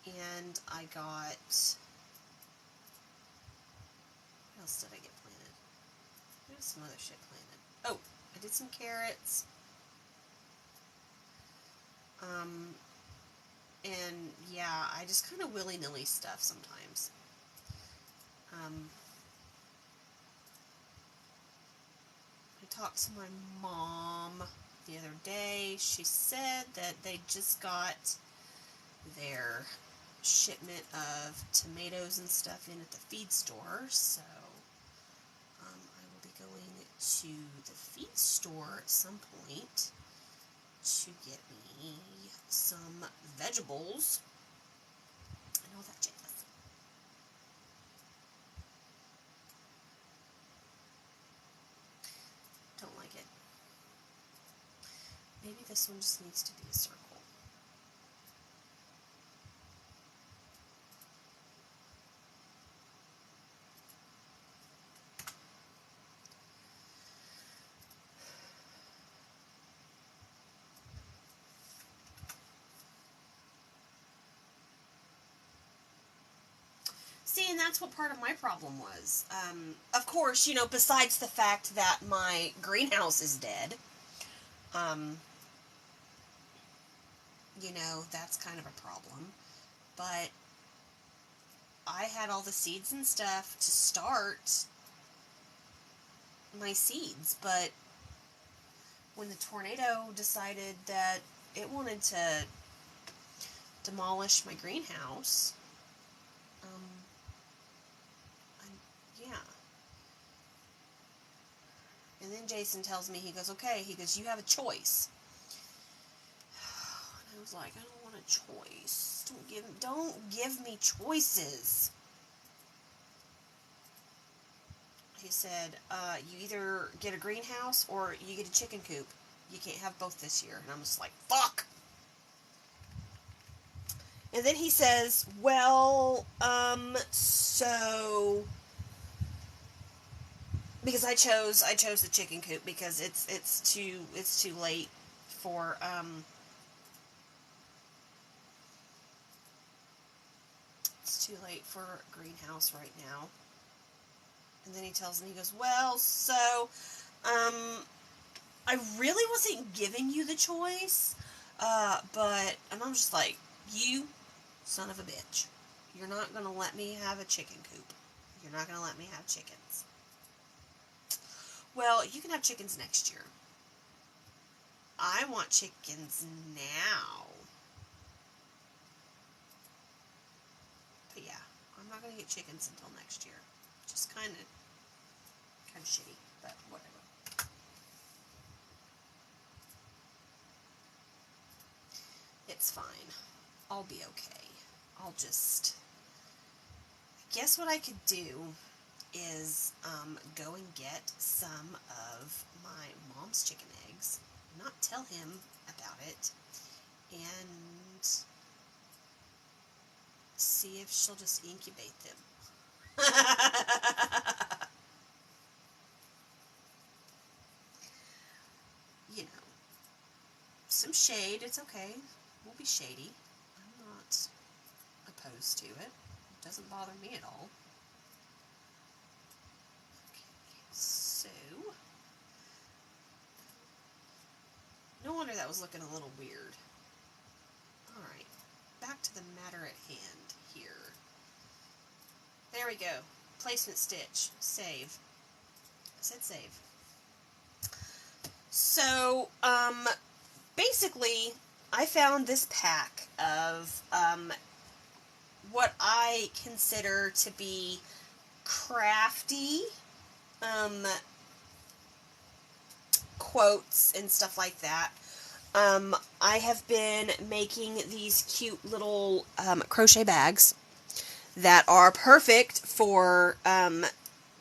and I got, what else did I get planted? There's some other shit planted. Oh, I did some carrots, and yeah, I just kind of willy-nilly stuff sometimes. I talked to my mom the other day. She said that they just got their shipment of tomatoes and stuff in at the feed store, so I will be going to the feed store at some point to get me some vegetables and all that jazz. Don't like it. Maybe this one just needs to be a circle. See, and that's what part of my problem was. Of course, you know, besides the fact that my greenhouse is dead, you know, that's kind of a problem. But I had all the seeds and stuff to start my seeds, but when the tornado decided that it wanted to demolish my greenhouse, yeah. And then Jason tells me, he goes, okay, he goes, you have a choice. And I was like, I don't want a choice. Don't give me choices. He said, you either get a greenhouse or you get a chicken coop. You can't have both this year. And I'm just like, fuck! And then he says, well, so... Because I chose the chicken coop because it's too late for, it's too late for a greenhouse right now. And then he tells me, he goes, well, so, I really wasn't giving you the choice, but, and I'm just like, you son of a bitch. You're not going to let me have a chicken coop. You're not going to let me have chickens. Well, you can have chickens next year. I want chickens now. But yeah, I'm not going to get chickens until next year. Just kind of shitty, but whatever. It's fine. I'll be okay. I'll just... I guess what I could do is go and get some of my mom's chicken eggs, not tell him about it, and see if she'll just incubate them. You know, some shade, it's okay. We'll be shady. I'm not opposed to it. It doesn't bother me at all. So, no wonder that was looking a little weird. Alright, back to the matter at hand here. There we go. Placement stitch. Save. I said save. So, basically, I found this pack of, what I consider to be crafty, quotes and stuff like that. I have been making these cute little crochet bags that are perfect for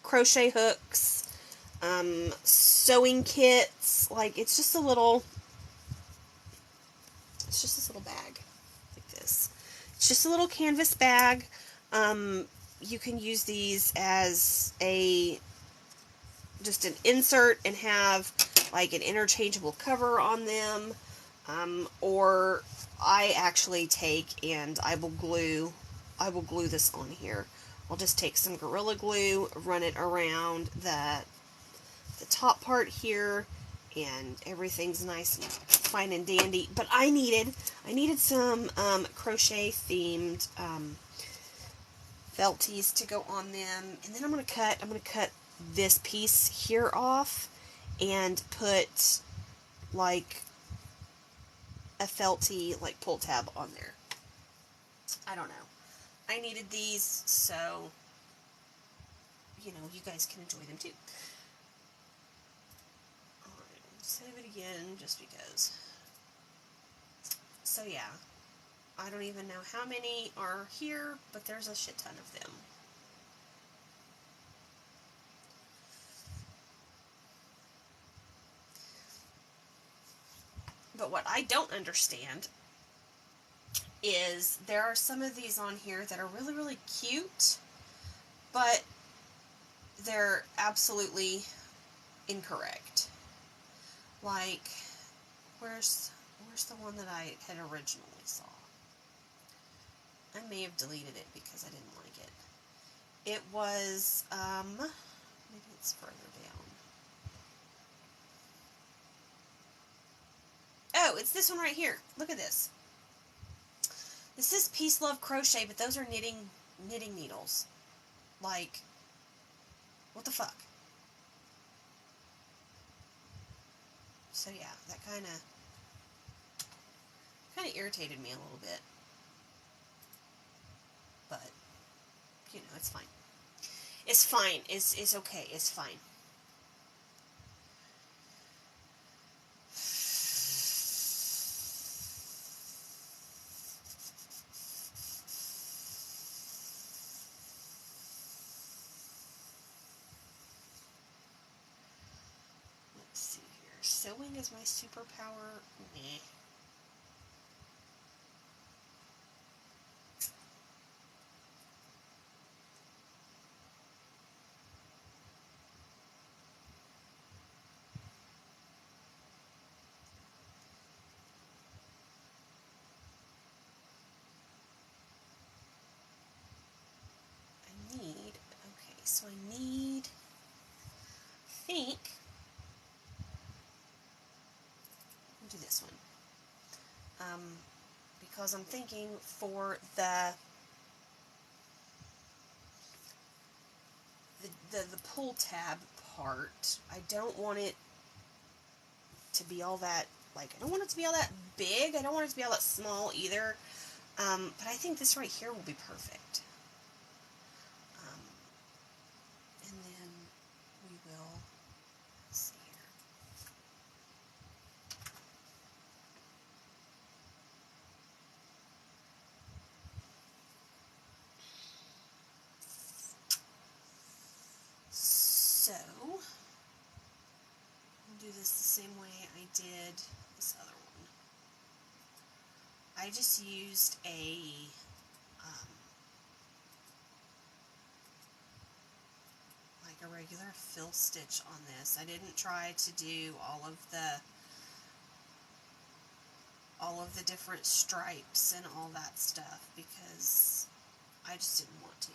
crochet hooks, sewing kits. Like, it's just this little bag like this. It's just a little canvas bag. You can use these as just an insert and have like an interchangeable cover on them, or I actually take and I will glue this on here. I'll just take some Gorilla Glue, run it around the top part here, and everything's nice and fine and dandy. But I needed some crochet themed felties to go on them, and then I'm gonna cut this piece here off, and put like a felty like pull tab on there. I don't know. I needed these, so you know, you guys can enjoy them too. Alright, save it again just because. So yeah, I don't even know how many are here, but there's a shit ton of them. But what I don't understand is there are some of these on here that are really, really cute, but they're absolutely incorrect. Like, where's the one that I had originally saw? I may have deleted it because I didn't like it. It was, maybe it's further down. Oh, it's this one right here. Look at this. This is Peace Love Crochet, but those are knitting needles. Like, what the fuck? So yeah, that kind of irritated me a little bit. But, you know, it's fine. It's fine. It's okay. It's fine. Let's see here. Sewing is my superpower? Nah. So I need, I think, I'll do this one. Because I'm thinking for the pull tab part, I don't want it to be all that, like, I don't want it to be all that big. I don't want it to be all that small either. But I think this right here will be perfect. And then we will see here. So, I'll do this the same way I did this other one. I just used like a regular fill stitch on this. I didn't try to do all of the different stripes and all that stuff because I just didn't want to.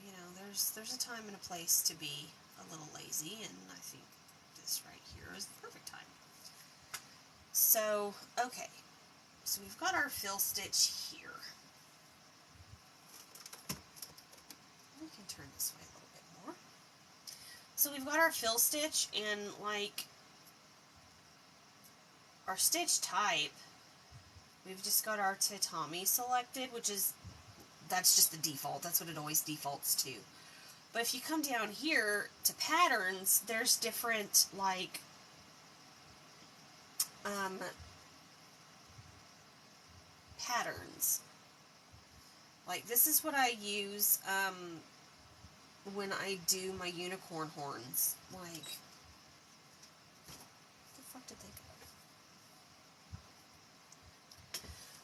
You know, there's a time and a place to be a little lazy, and I think this right here is the perfect time. So, okay, so we've got our fill stitch here. We can turn this way a little bit more. So we've got our fill stitch, and like our stitch type, we've just got our tatami selected, which is, that's just the default. That's what it always defaults to. But if you come down here to patterns, there's different, like, patterns. Like, this is what I use, when I do my unicorn horns. Like, what the fuck did they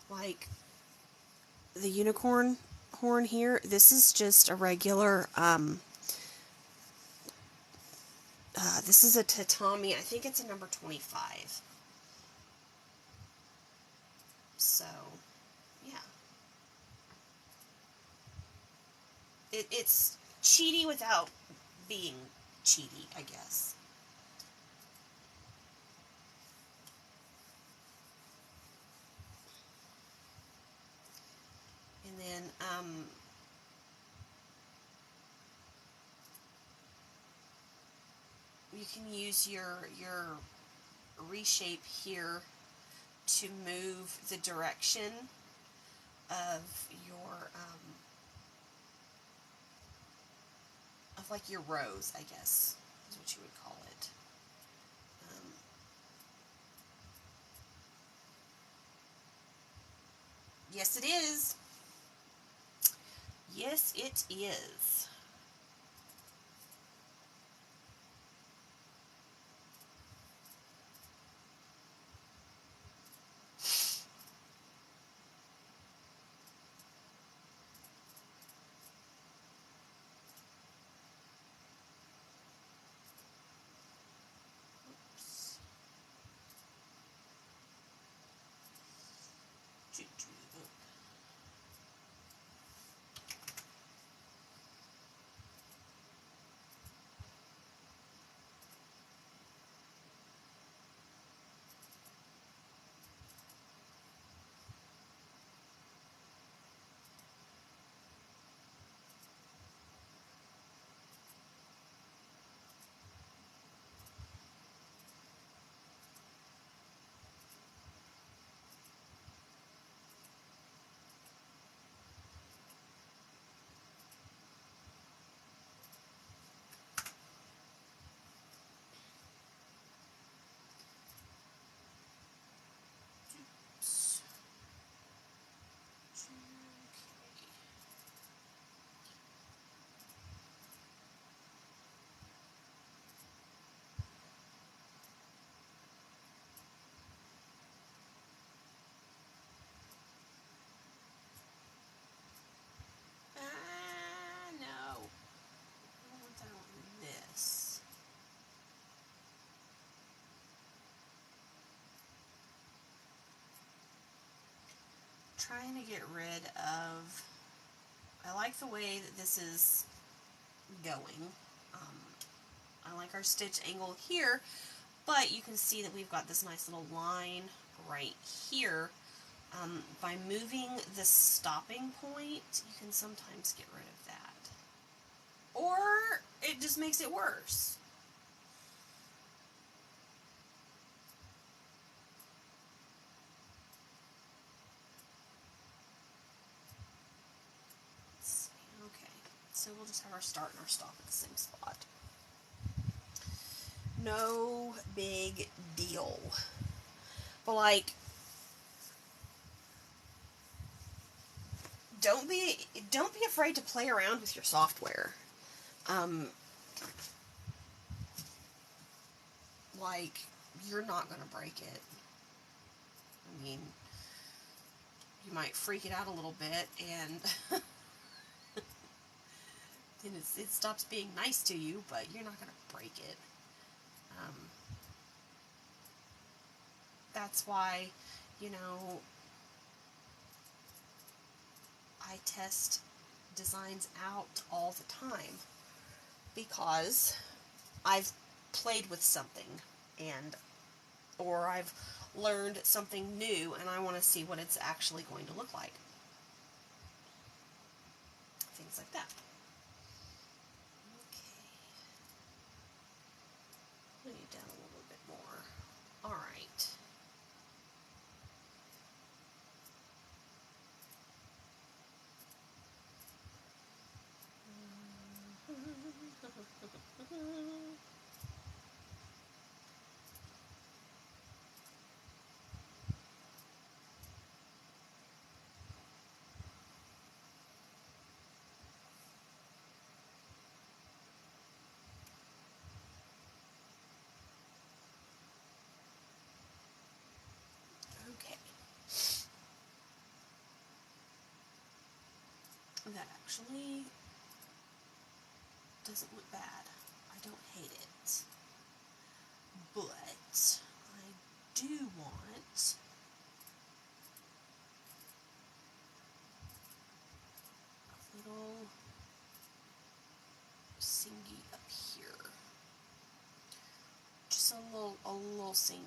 go? Like, the unicorn horn here, this is just a regular, this is a tatami, I think it's a number 25. So, yeah. It's cheaty without being cheaty, I guess. And then, can use your reshape here to move the direction of your of like your rows, I guess is what you would call it. Yes, it is. Yes, it is. No. I don't want that on this. Trying to get rid of... I like the way that this is going. I like our stitch angle here, but you can see that we've got this nice little line right here. By moving the stopping point, you can sometimes get rid of that. Or it just makes it worse. Let's see. Okay, so we'll just have our start and our stop at the same spot. No big deal. But like, don't be afraid to play around with your software. Like, you're not gonna break it. I mean, you might freak it out a little bit, and then it stops being nice to you, but you're not gonna break it. That's why, you know, I test designs out all the time, because I've played with something, or I've learned something new, and I want to see what it's actually going to look like. Things like that. Okay. Bring it down a little bit more. All right. Okay. That actually doesn't look bad. I don't hate it. But I do want a little singy up here. Just a little singy.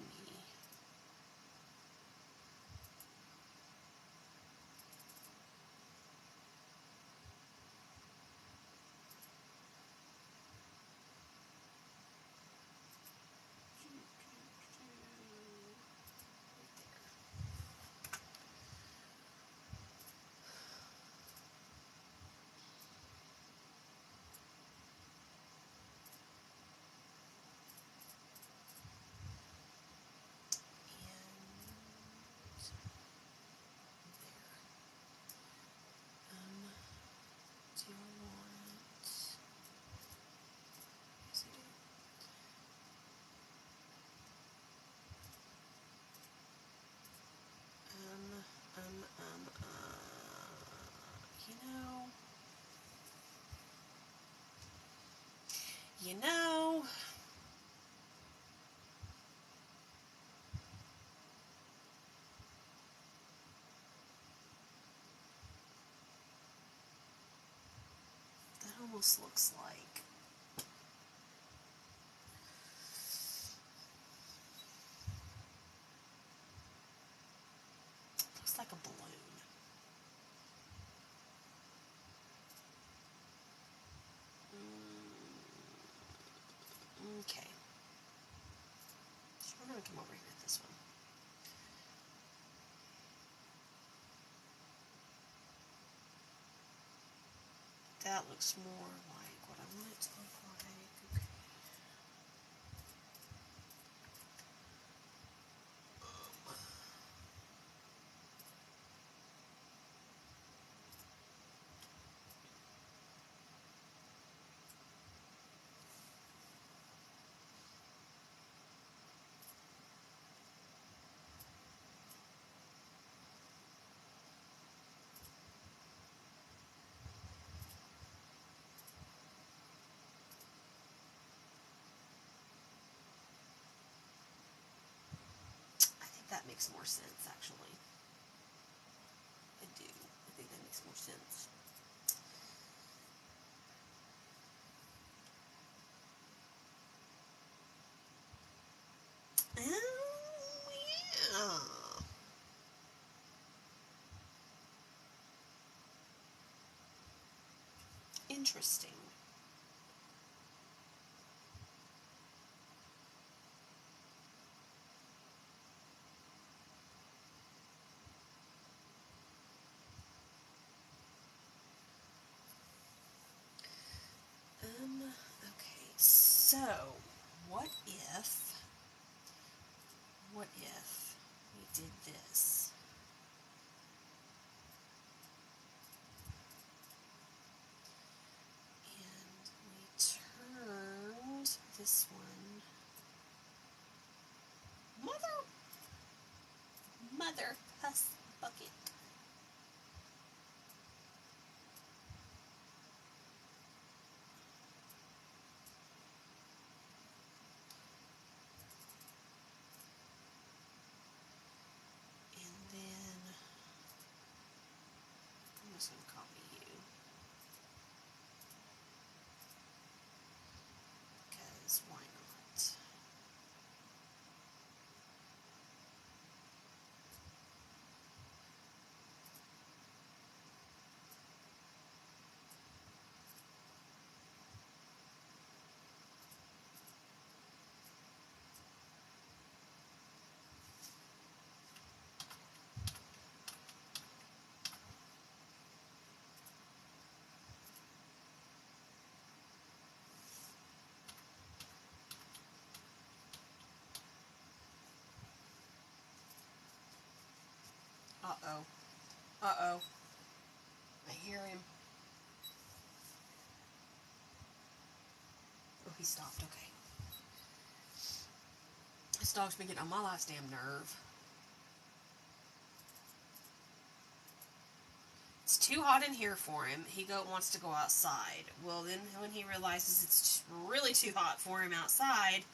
almost looks like. Looks like a balloon. Okay. So we're going to come over here with this one. That looks more like what I want it to look like. Okay. That makes more sense, actually. I do. I think that makes more sense. Yeah. Interesting. Okay, so what if we did this? And we turned this one. Mother huss bucket. And then I'm just going to copy you. Because why not? Uh-oh. Uh-oh. I hear him. Oh, he stopped. Okay. This dog's been getting on my last damn nerve. It's too hot in here for him. He wants to go outside. Well, then when he realizes it's really too hot for him outside,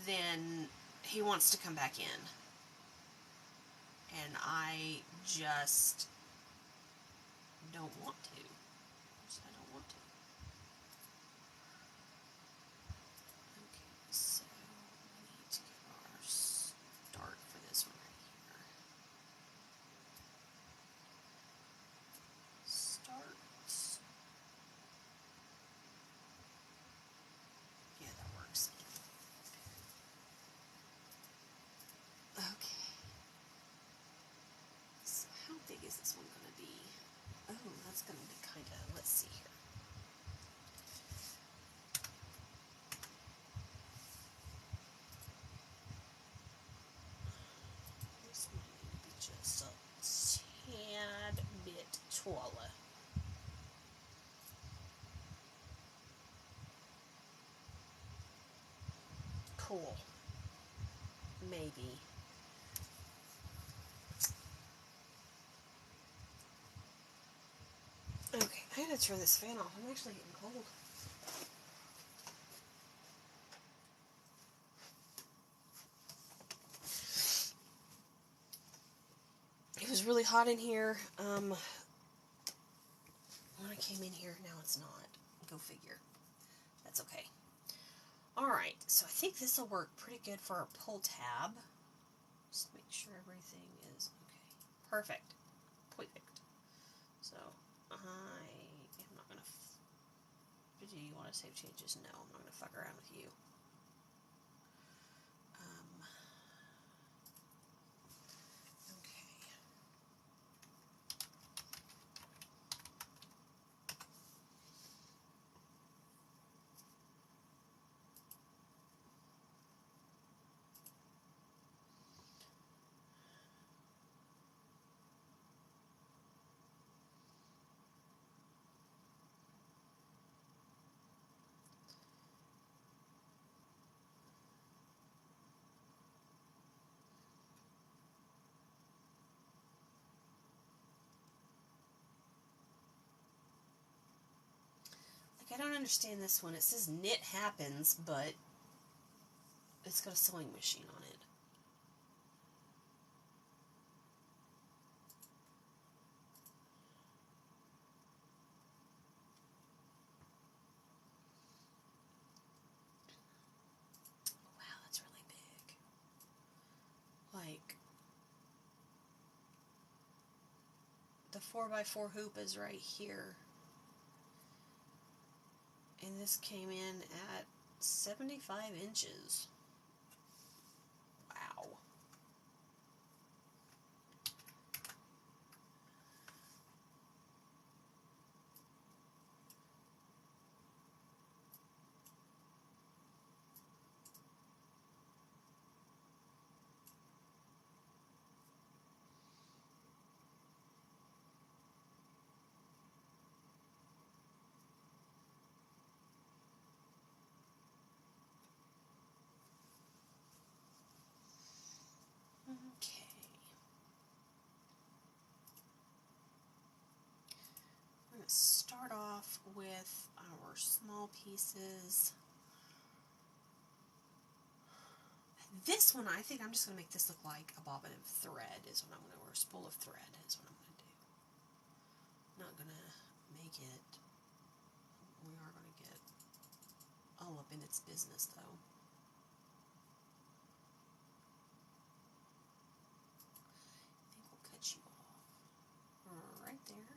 then he wants to come back in. And I just don't want to. I don't want to. Okay, so we need to get our start for this one right here. Start. Yeah, that works. Okay. So how big is this one going to be? Oh, that's going to be kind of, let's see here. This might need to be just a tad bit taller. Cool. Maybe. Okay, I gotta turn this fan off. I'm actually getting cold. It was really hot in here when I came in here. Now it's not. Go figure. That's okay. Alright, so I think this will work pretty good for our pull tab. Just make sure everything is okay. Perfect. Perfect. So, I am not going to... Do you want to save changes? No, I'm not going to fuck around with you. Okay. I don't understand this one. It says knit happens, but it's got a sewing machine on it. Wow, that's really big. Like, the 4x4 hoop is right here. And this came in at 75 inches. Wow. Okay. I'm going to start off with our small pieces. This one, I think I'm just going to make this look like a bobbin of thread is what I'm going to, or a spool of thread is what I'm going to do. Not going to make it, we are going to get all up in its business though. I think we'll cut you off right there.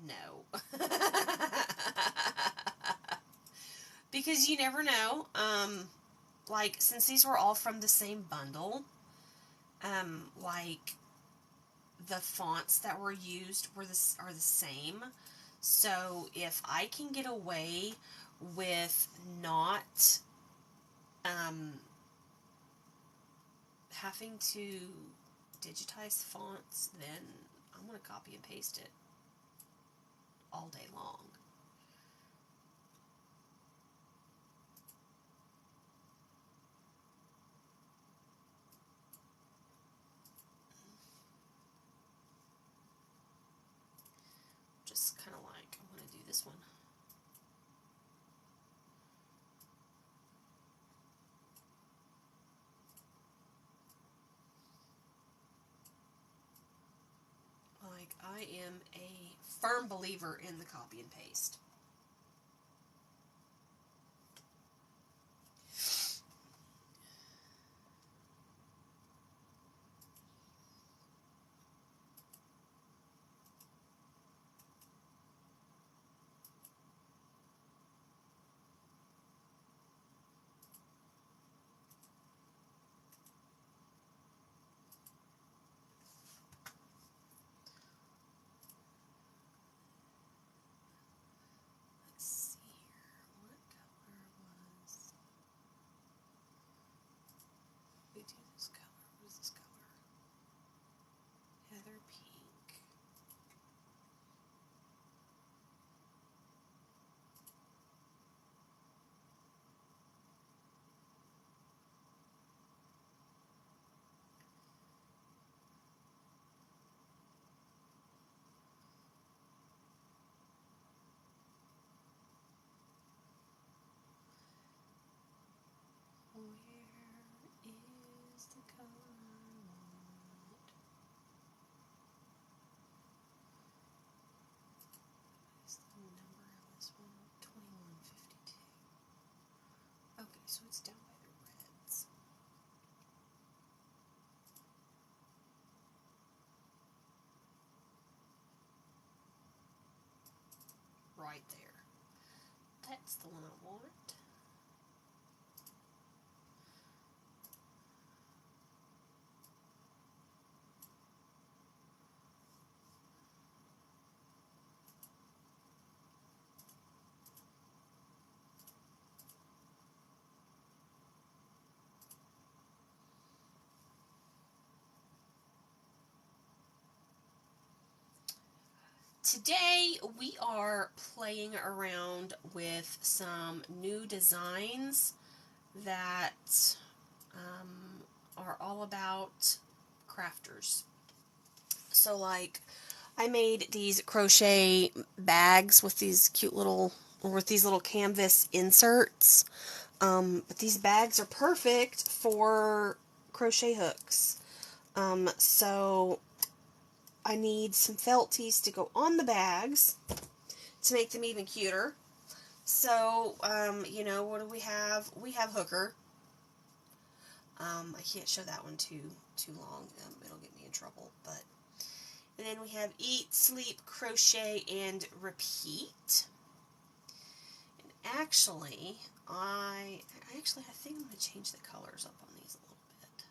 No. Because you never know. Like, since these were all from the same bundle, like, the fonts that were used are the same. So, if I can get away with not, having to digitize fonts, then I'm going to copy and paste it all day long. Just kind of like, I'm going to do this one. Like, I am a firm believer in the copy and paste. So it's down by the reds. Right there. That's the one I want. Today we are playing around with some new designs that are all about crafters. So like I made these crochet bags with these cute little, or with these little canvas inserts. But these bags are perfect for crochet hooks. So I need some felties to go on the bags to make them even cuter. So, you know, what do we have? We have Hooker. I can't show that one too long. It'll get me in trouble. But and then we have Eat, Sleep, Crochet, and Repeat. And actually, I think I'm going to change the colors up on these a little bit.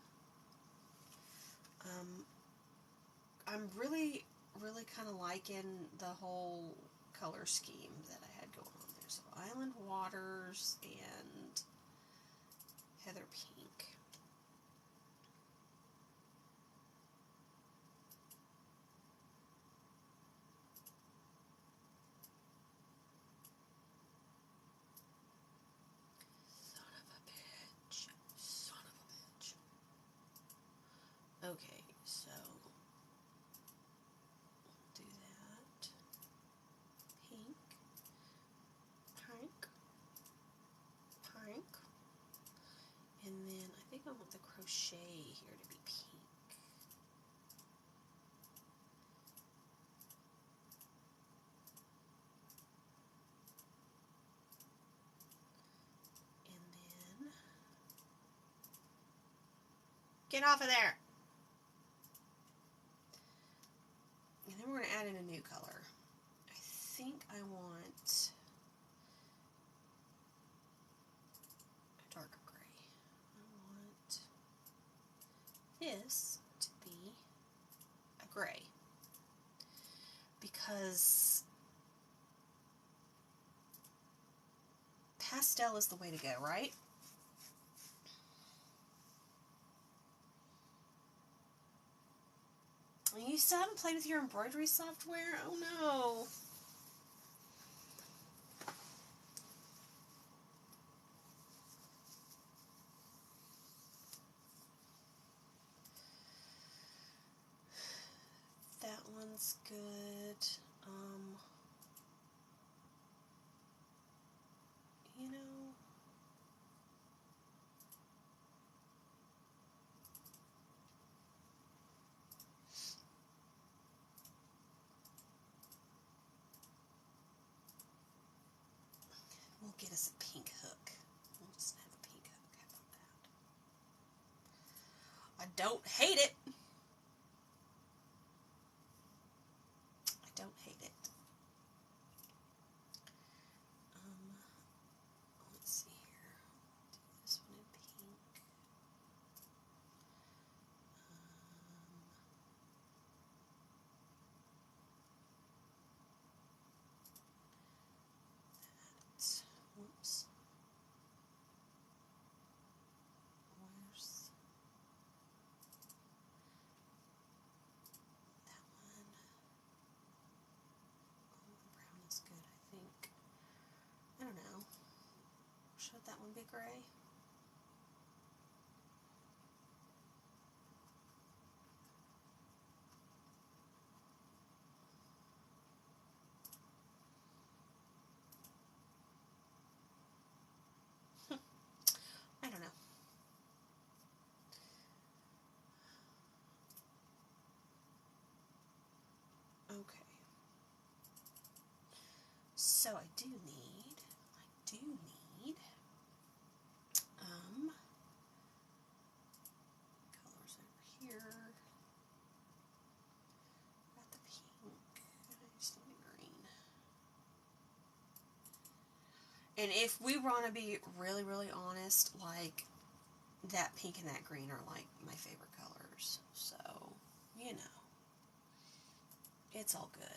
I'm really kind of liking the whole color scheme that I had going on there. So Island Waters and Heather Pink. Son of a bitch. Okay, so do that. Pink. Pink. Pink. And then I think I want the crochet here to be pink. And then get off of there. And then we're going to add in a new color. I think I want a darker gray. I want this to be a gray. Because pastel is the way to go, right? You still haven't played with your embroidery software? Oh no. That one's good. You know, we'll get us a pink hook. We'll just have a pink hook. How about that? I don't hate it. I don't hate it. Let's see here. Do this one in pink. Whoops. Where's that one? Oh, the brown is good, I think. I don't know. Should that one be gray? I don't know. Okay. So I do need And if we want to be really, really honest, like, that pink and that green are, like, my favorite colors. So, you know, it's all good.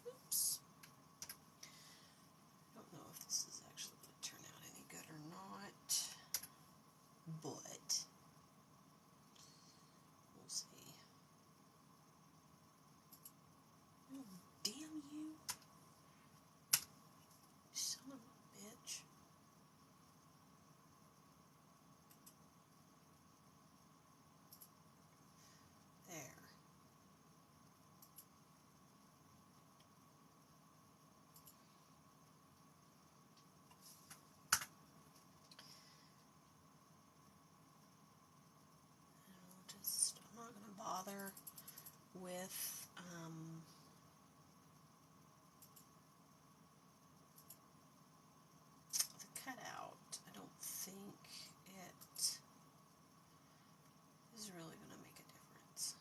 Oops. I don't know if this is actually going to turn out any good or not, but we'll see. Oh, damn you, son of a bitch. There. I'm not going to bother with the cutout. I don't think it is really going to make a difference.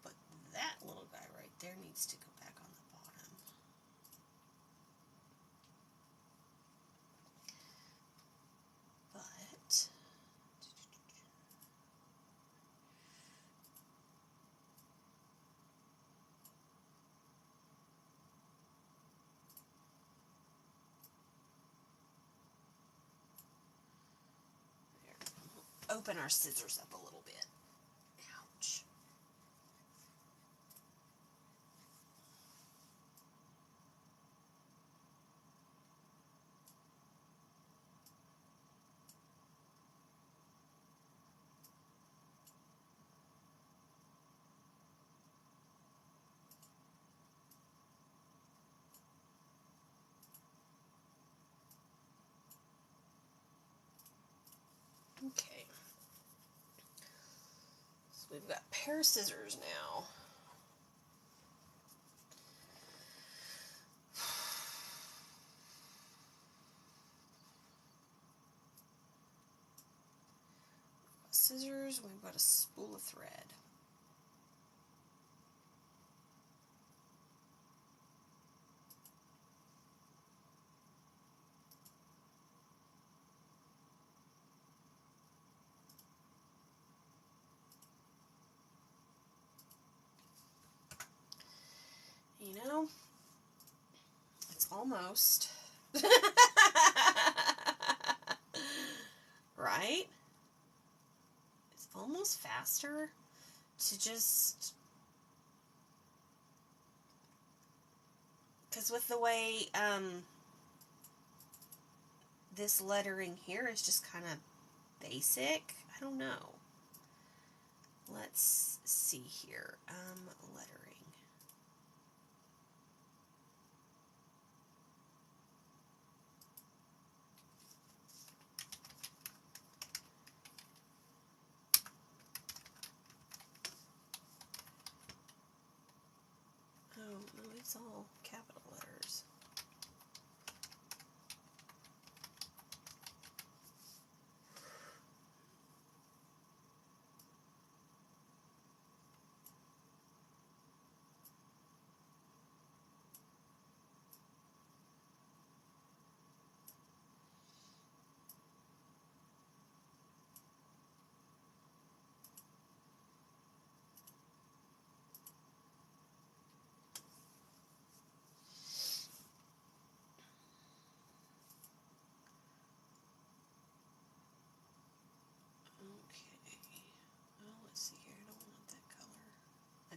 But that little guy right there needs to go back on the bottom. But open our scissors up a little bit. Ouch. Okay. So we've got a pair of scissors now. Scissors, we've got a spool of thread. You know, it's almost. Right? It's almost faster to just, because with the way this lettering here is just kind of basic, I don't know. Let's see here. Lettering. Oh, no, it's all capital letters.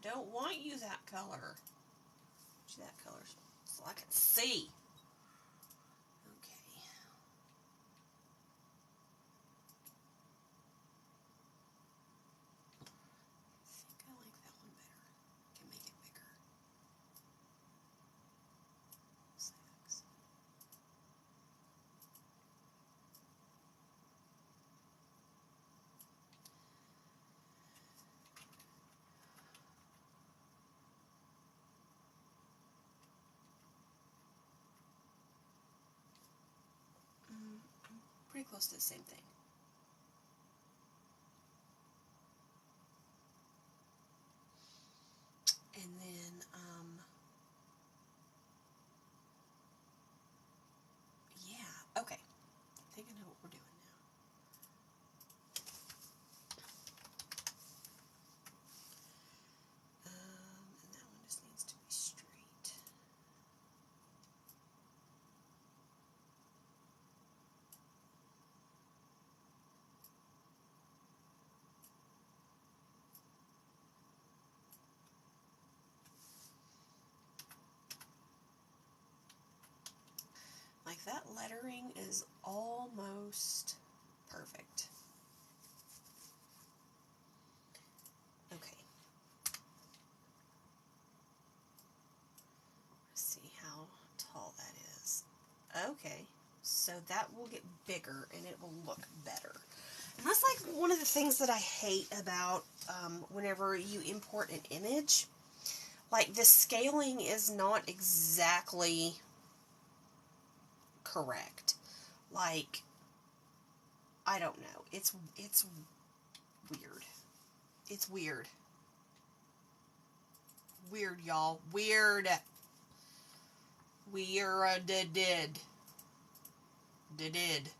don't want you that color. That color so I can see. Okay. I think I like that one better. I can make it bigger. 6. Pretty close to the same thing. And then, yeah, okay. I think I know what we're doing now. And that one just needs to be straight. Like that lettering is almost perfect. Okay. Let's see how tall that is. Okay. So that will get bigger and it will look better. And that's like one of the things that I hate about whenever you import an image. Like the scaling is not exactly correct. Like, I don't know. It's weird. It's weird. Weird, y'all. Weird. Did.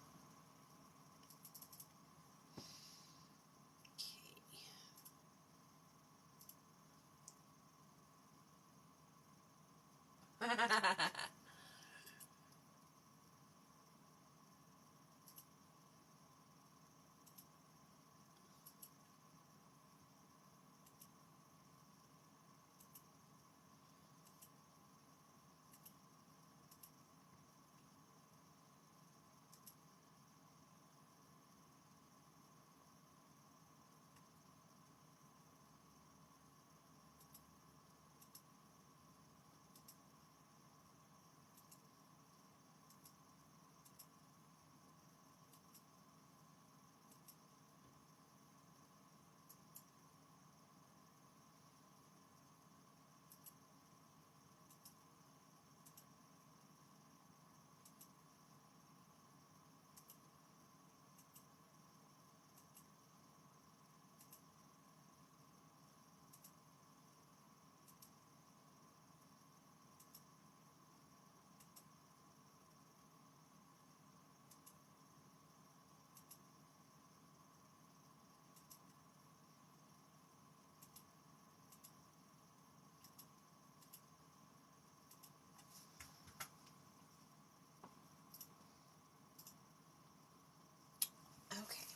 Okay.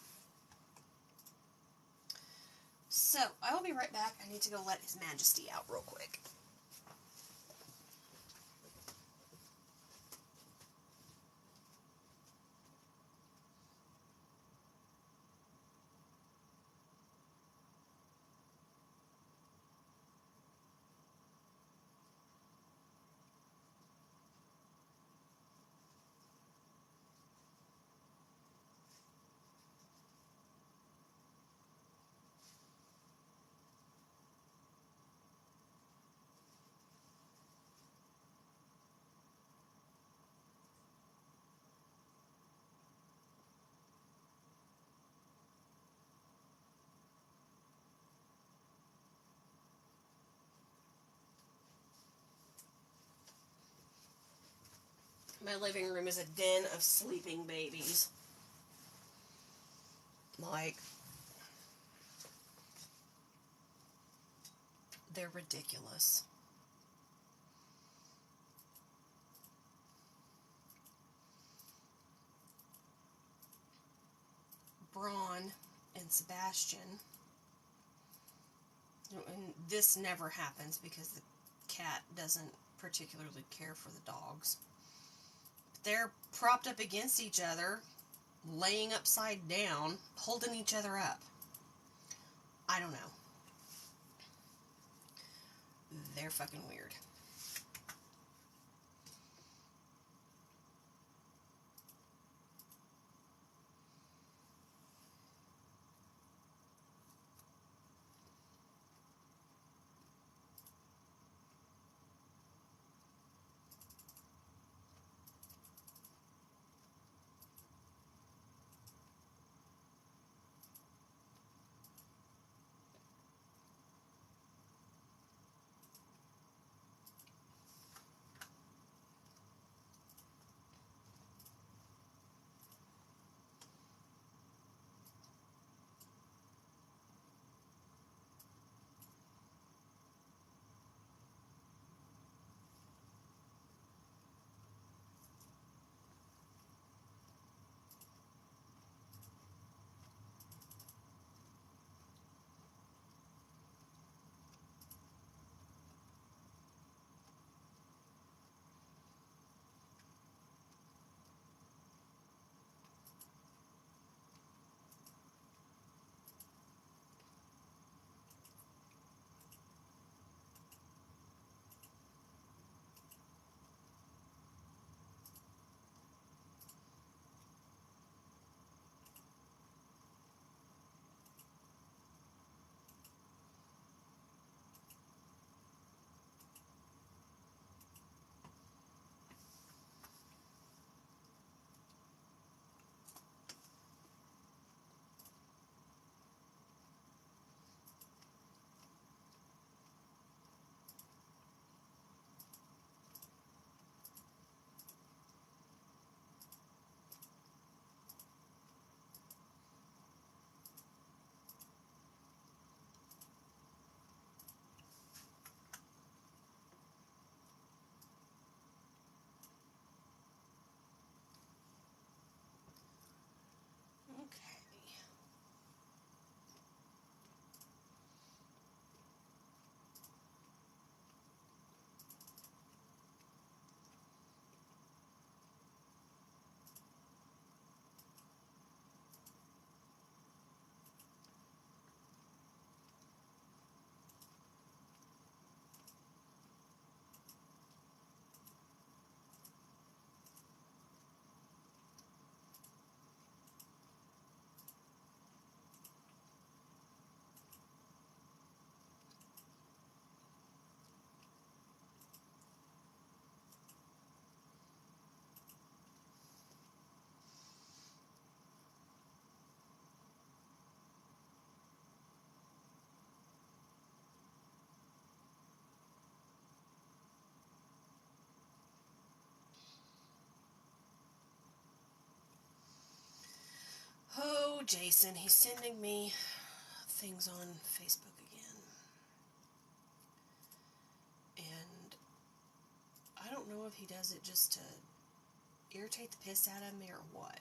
So, I will be right back. I need to go let His Majesty out real quick. My living room is a den of sleeping babies. Like, they're ridiculous. Braun and Sebastian, And this never happens because the cat doesn't particularly care for the dogs. They're propped up against each other, laying upside down, holding each other up. I don't know. They're fucking weird. Okay. Oh, Jason, he's sending me things on Facebook again. And I don't know if he does it just to irritate the piss out of me or what.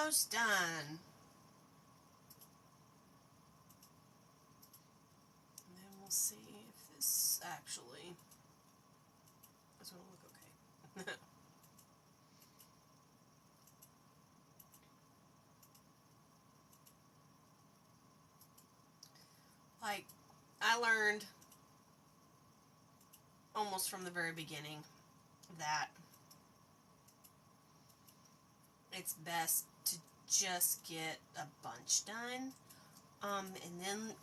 almost done. And then we'll see if this actually is going to look okay. Like, I learned almost from the very beginning that it's best to just get a bunch done, and then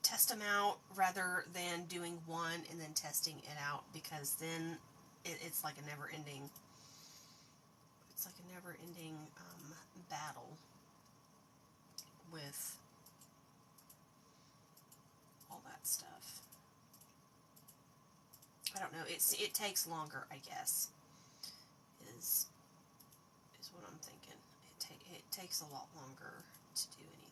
test them out rather than doing one and then testing it out, because then it's like a never-ending battle with all that stuff. I don't know. It takes longer, I guess. Is what I'm thinking. It takes a lot longer to do anything.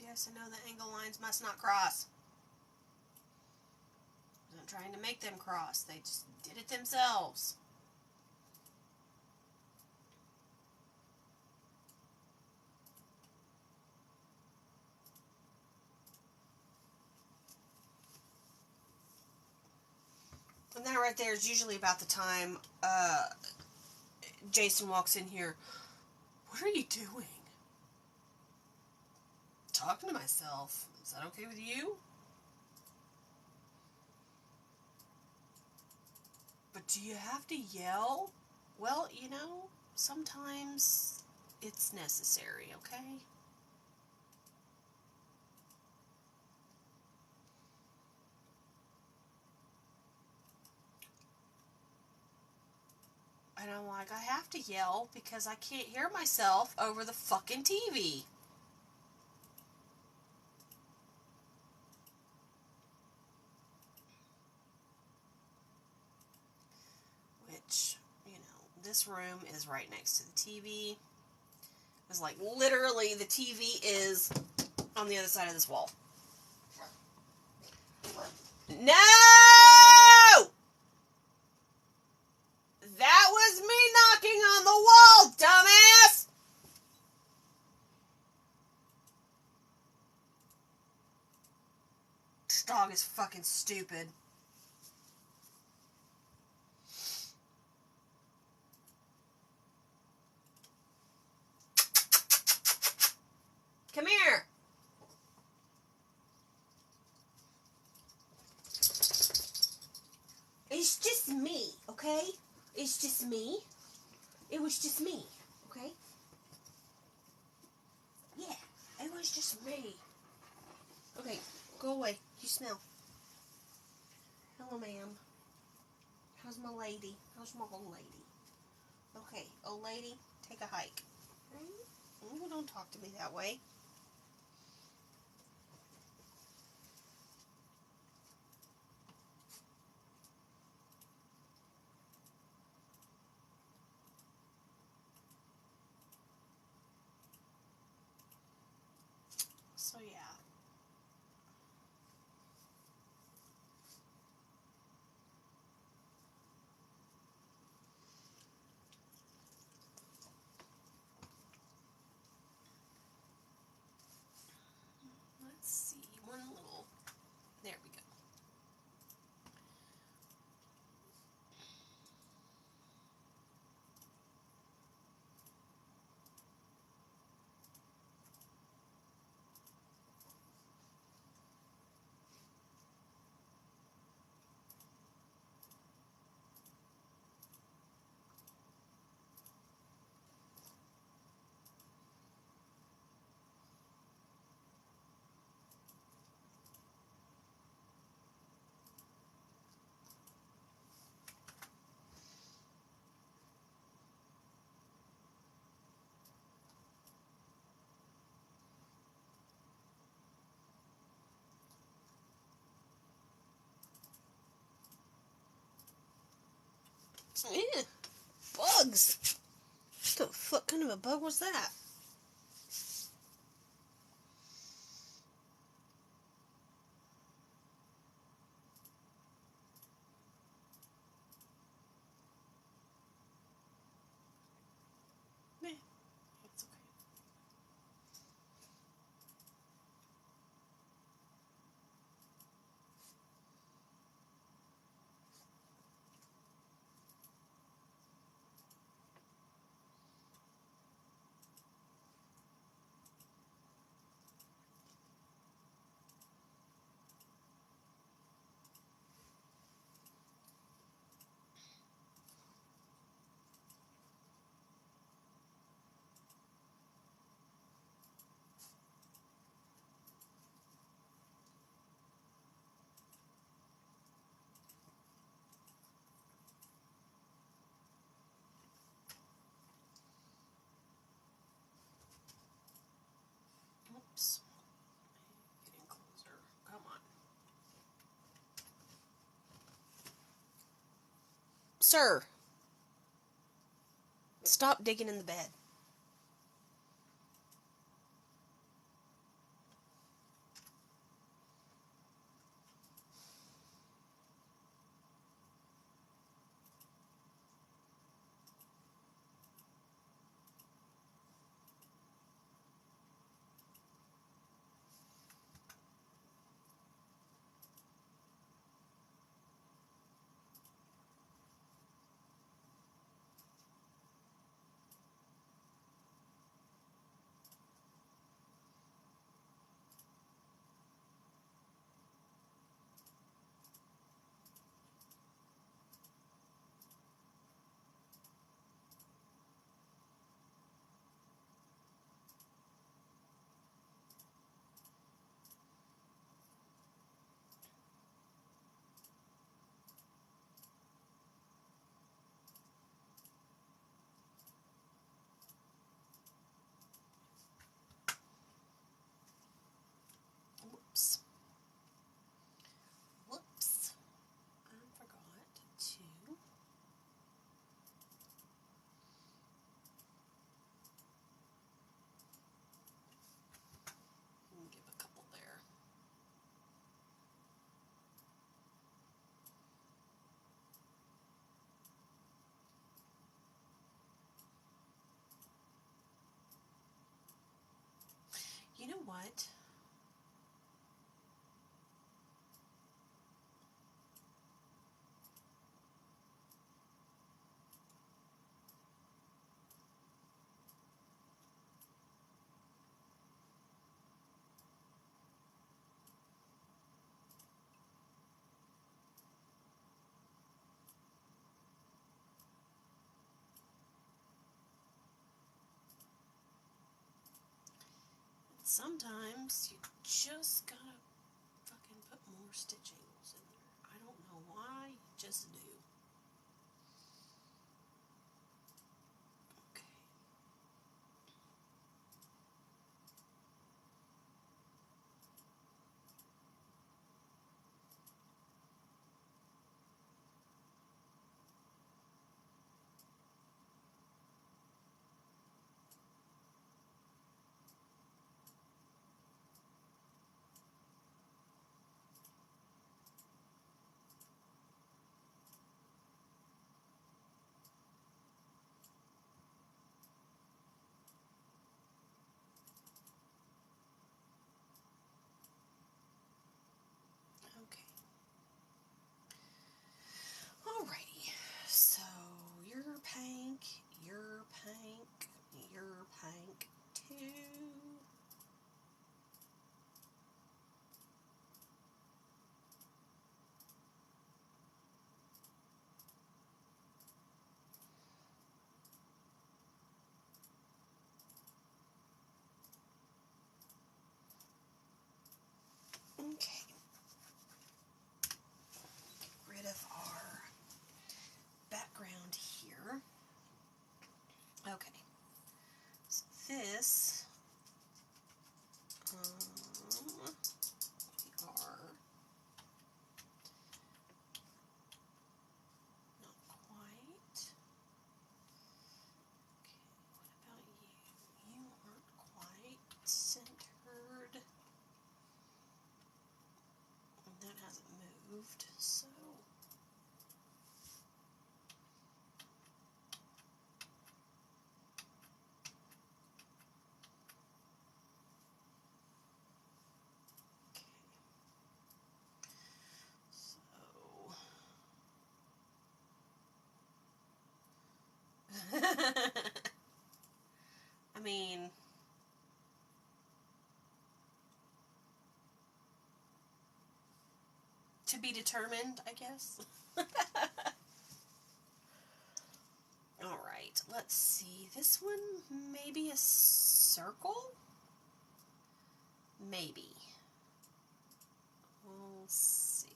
Yes, I know the angle lines must not cross. I wasn't trying to make them cross. They just did it themselves. And that right there is usually about the time Jason walks in here. What are you doing? Talking to myself. Is that okay with you? But do you have to yell? Well, you know, sometimes it's necessary, okay? And I'm like, I have to yell because I can't hear myself over the fucking TV. Which, you know, this room is right next to the TV. It's like literally the TV is on the other side of this wall. No! That was me knocking on the wall, dumbass! This dog is fucking stupid. Come here. It's just me, okay? It's just me. It was just me, okay? Yeah, it was just me. Okay, go away. You smell. Hello, ma'am. How's my lady? How's my old lady? Okay, old lady, take a hike. Oh, don't talk to me that way. So, yeah. Let's see. One little... There we go. Yeah, bugs. What the fuck kind of a bug was that? Man, it's okay. Oops. Getting closer. Come on. Sir, stop digging in the bed. Whoops. Whoops. I forgot to give a couple there. You know what? Sometimes you just gotta fucking put more stitchings in there. I don't know why, you just do. Okay. So I mean, to be determined, I guess. Alright, let's see. This one, maybe a circle? Maybe. We'll see.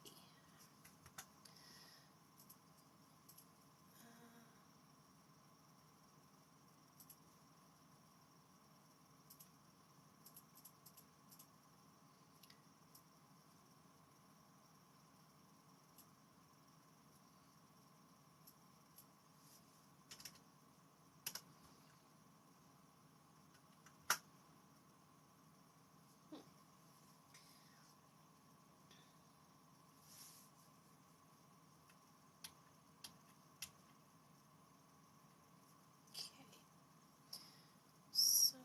So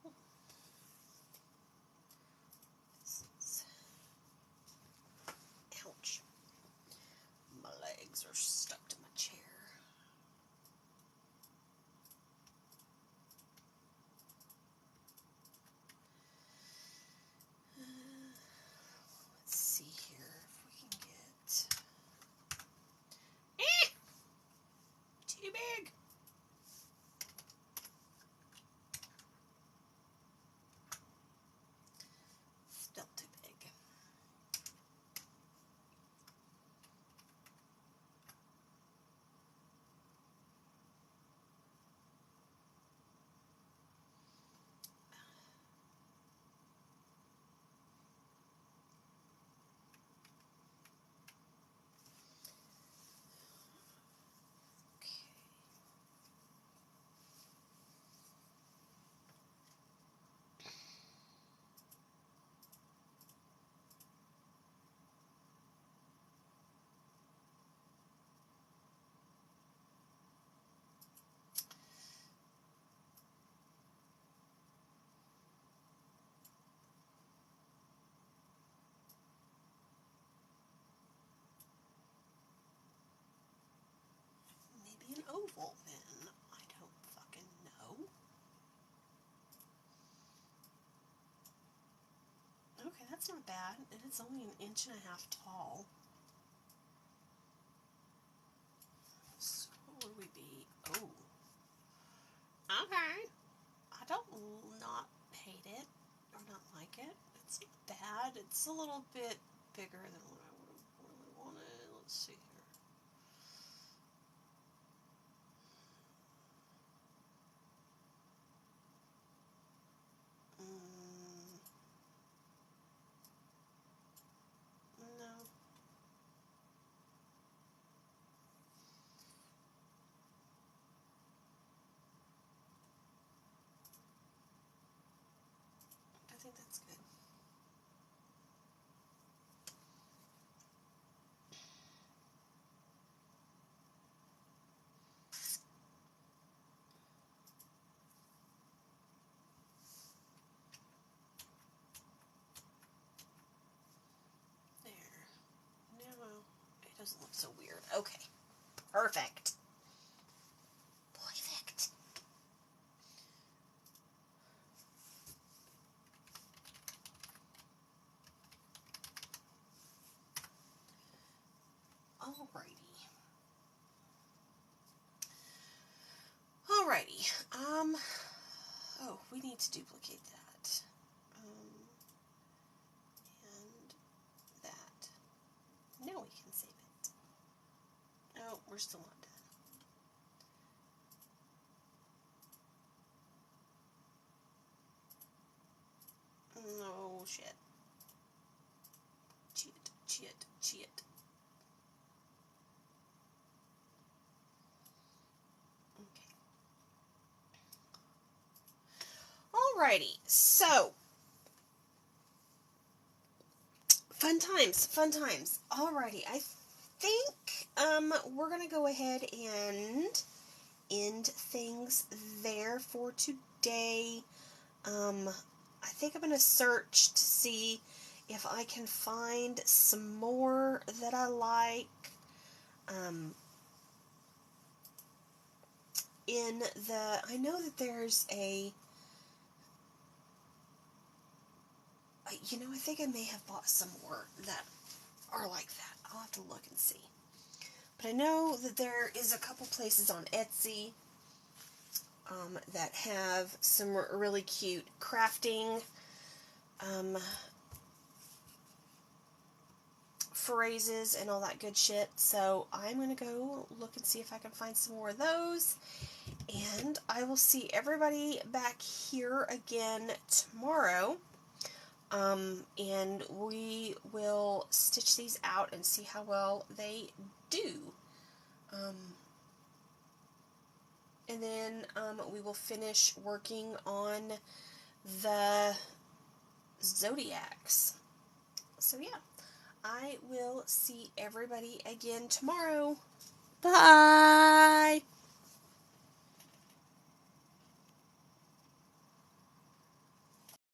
now, ouch, my legs are stuck to my chair. Let's see here if we can get too big. Still too big. Maybe an oval then. I don't fucking know. Okay, that's not bad. And it's only 1.5 inches tall. So what would we be? Oh. Okay. I don't not hate it or not like it. It's not bad. It's a little bit bigger than what I would have really wanted. Let's see here. No. I think that's good. There. Now it doesn't look so weird. Okay. Perfect. Perfect. Alrighty. Alrighty. Oh, we need to duplicate that. And that. Now we can save it. Oh, we're still not done. No shit. Cheat. Okay. Alrighty, so Fun times, fun times. Alrighty, I think we're gonna go ahead and end things there for today. I think I'm gonna search to see if I can find some more that I like. I know that there's I think I may have bought some more that are like that. I'll have to look and see. But I know that there is a couple places on Etsy that have some really cute crafting phrases and all that good shit. So I'm going to go look and see if I can find some more of those. And I will see everybody back here again tomorrow. And we will stitch these out and see how well they do. And then we will finish working on the zodiacs. So yeah, I will see everybody again tomorrow. Bye!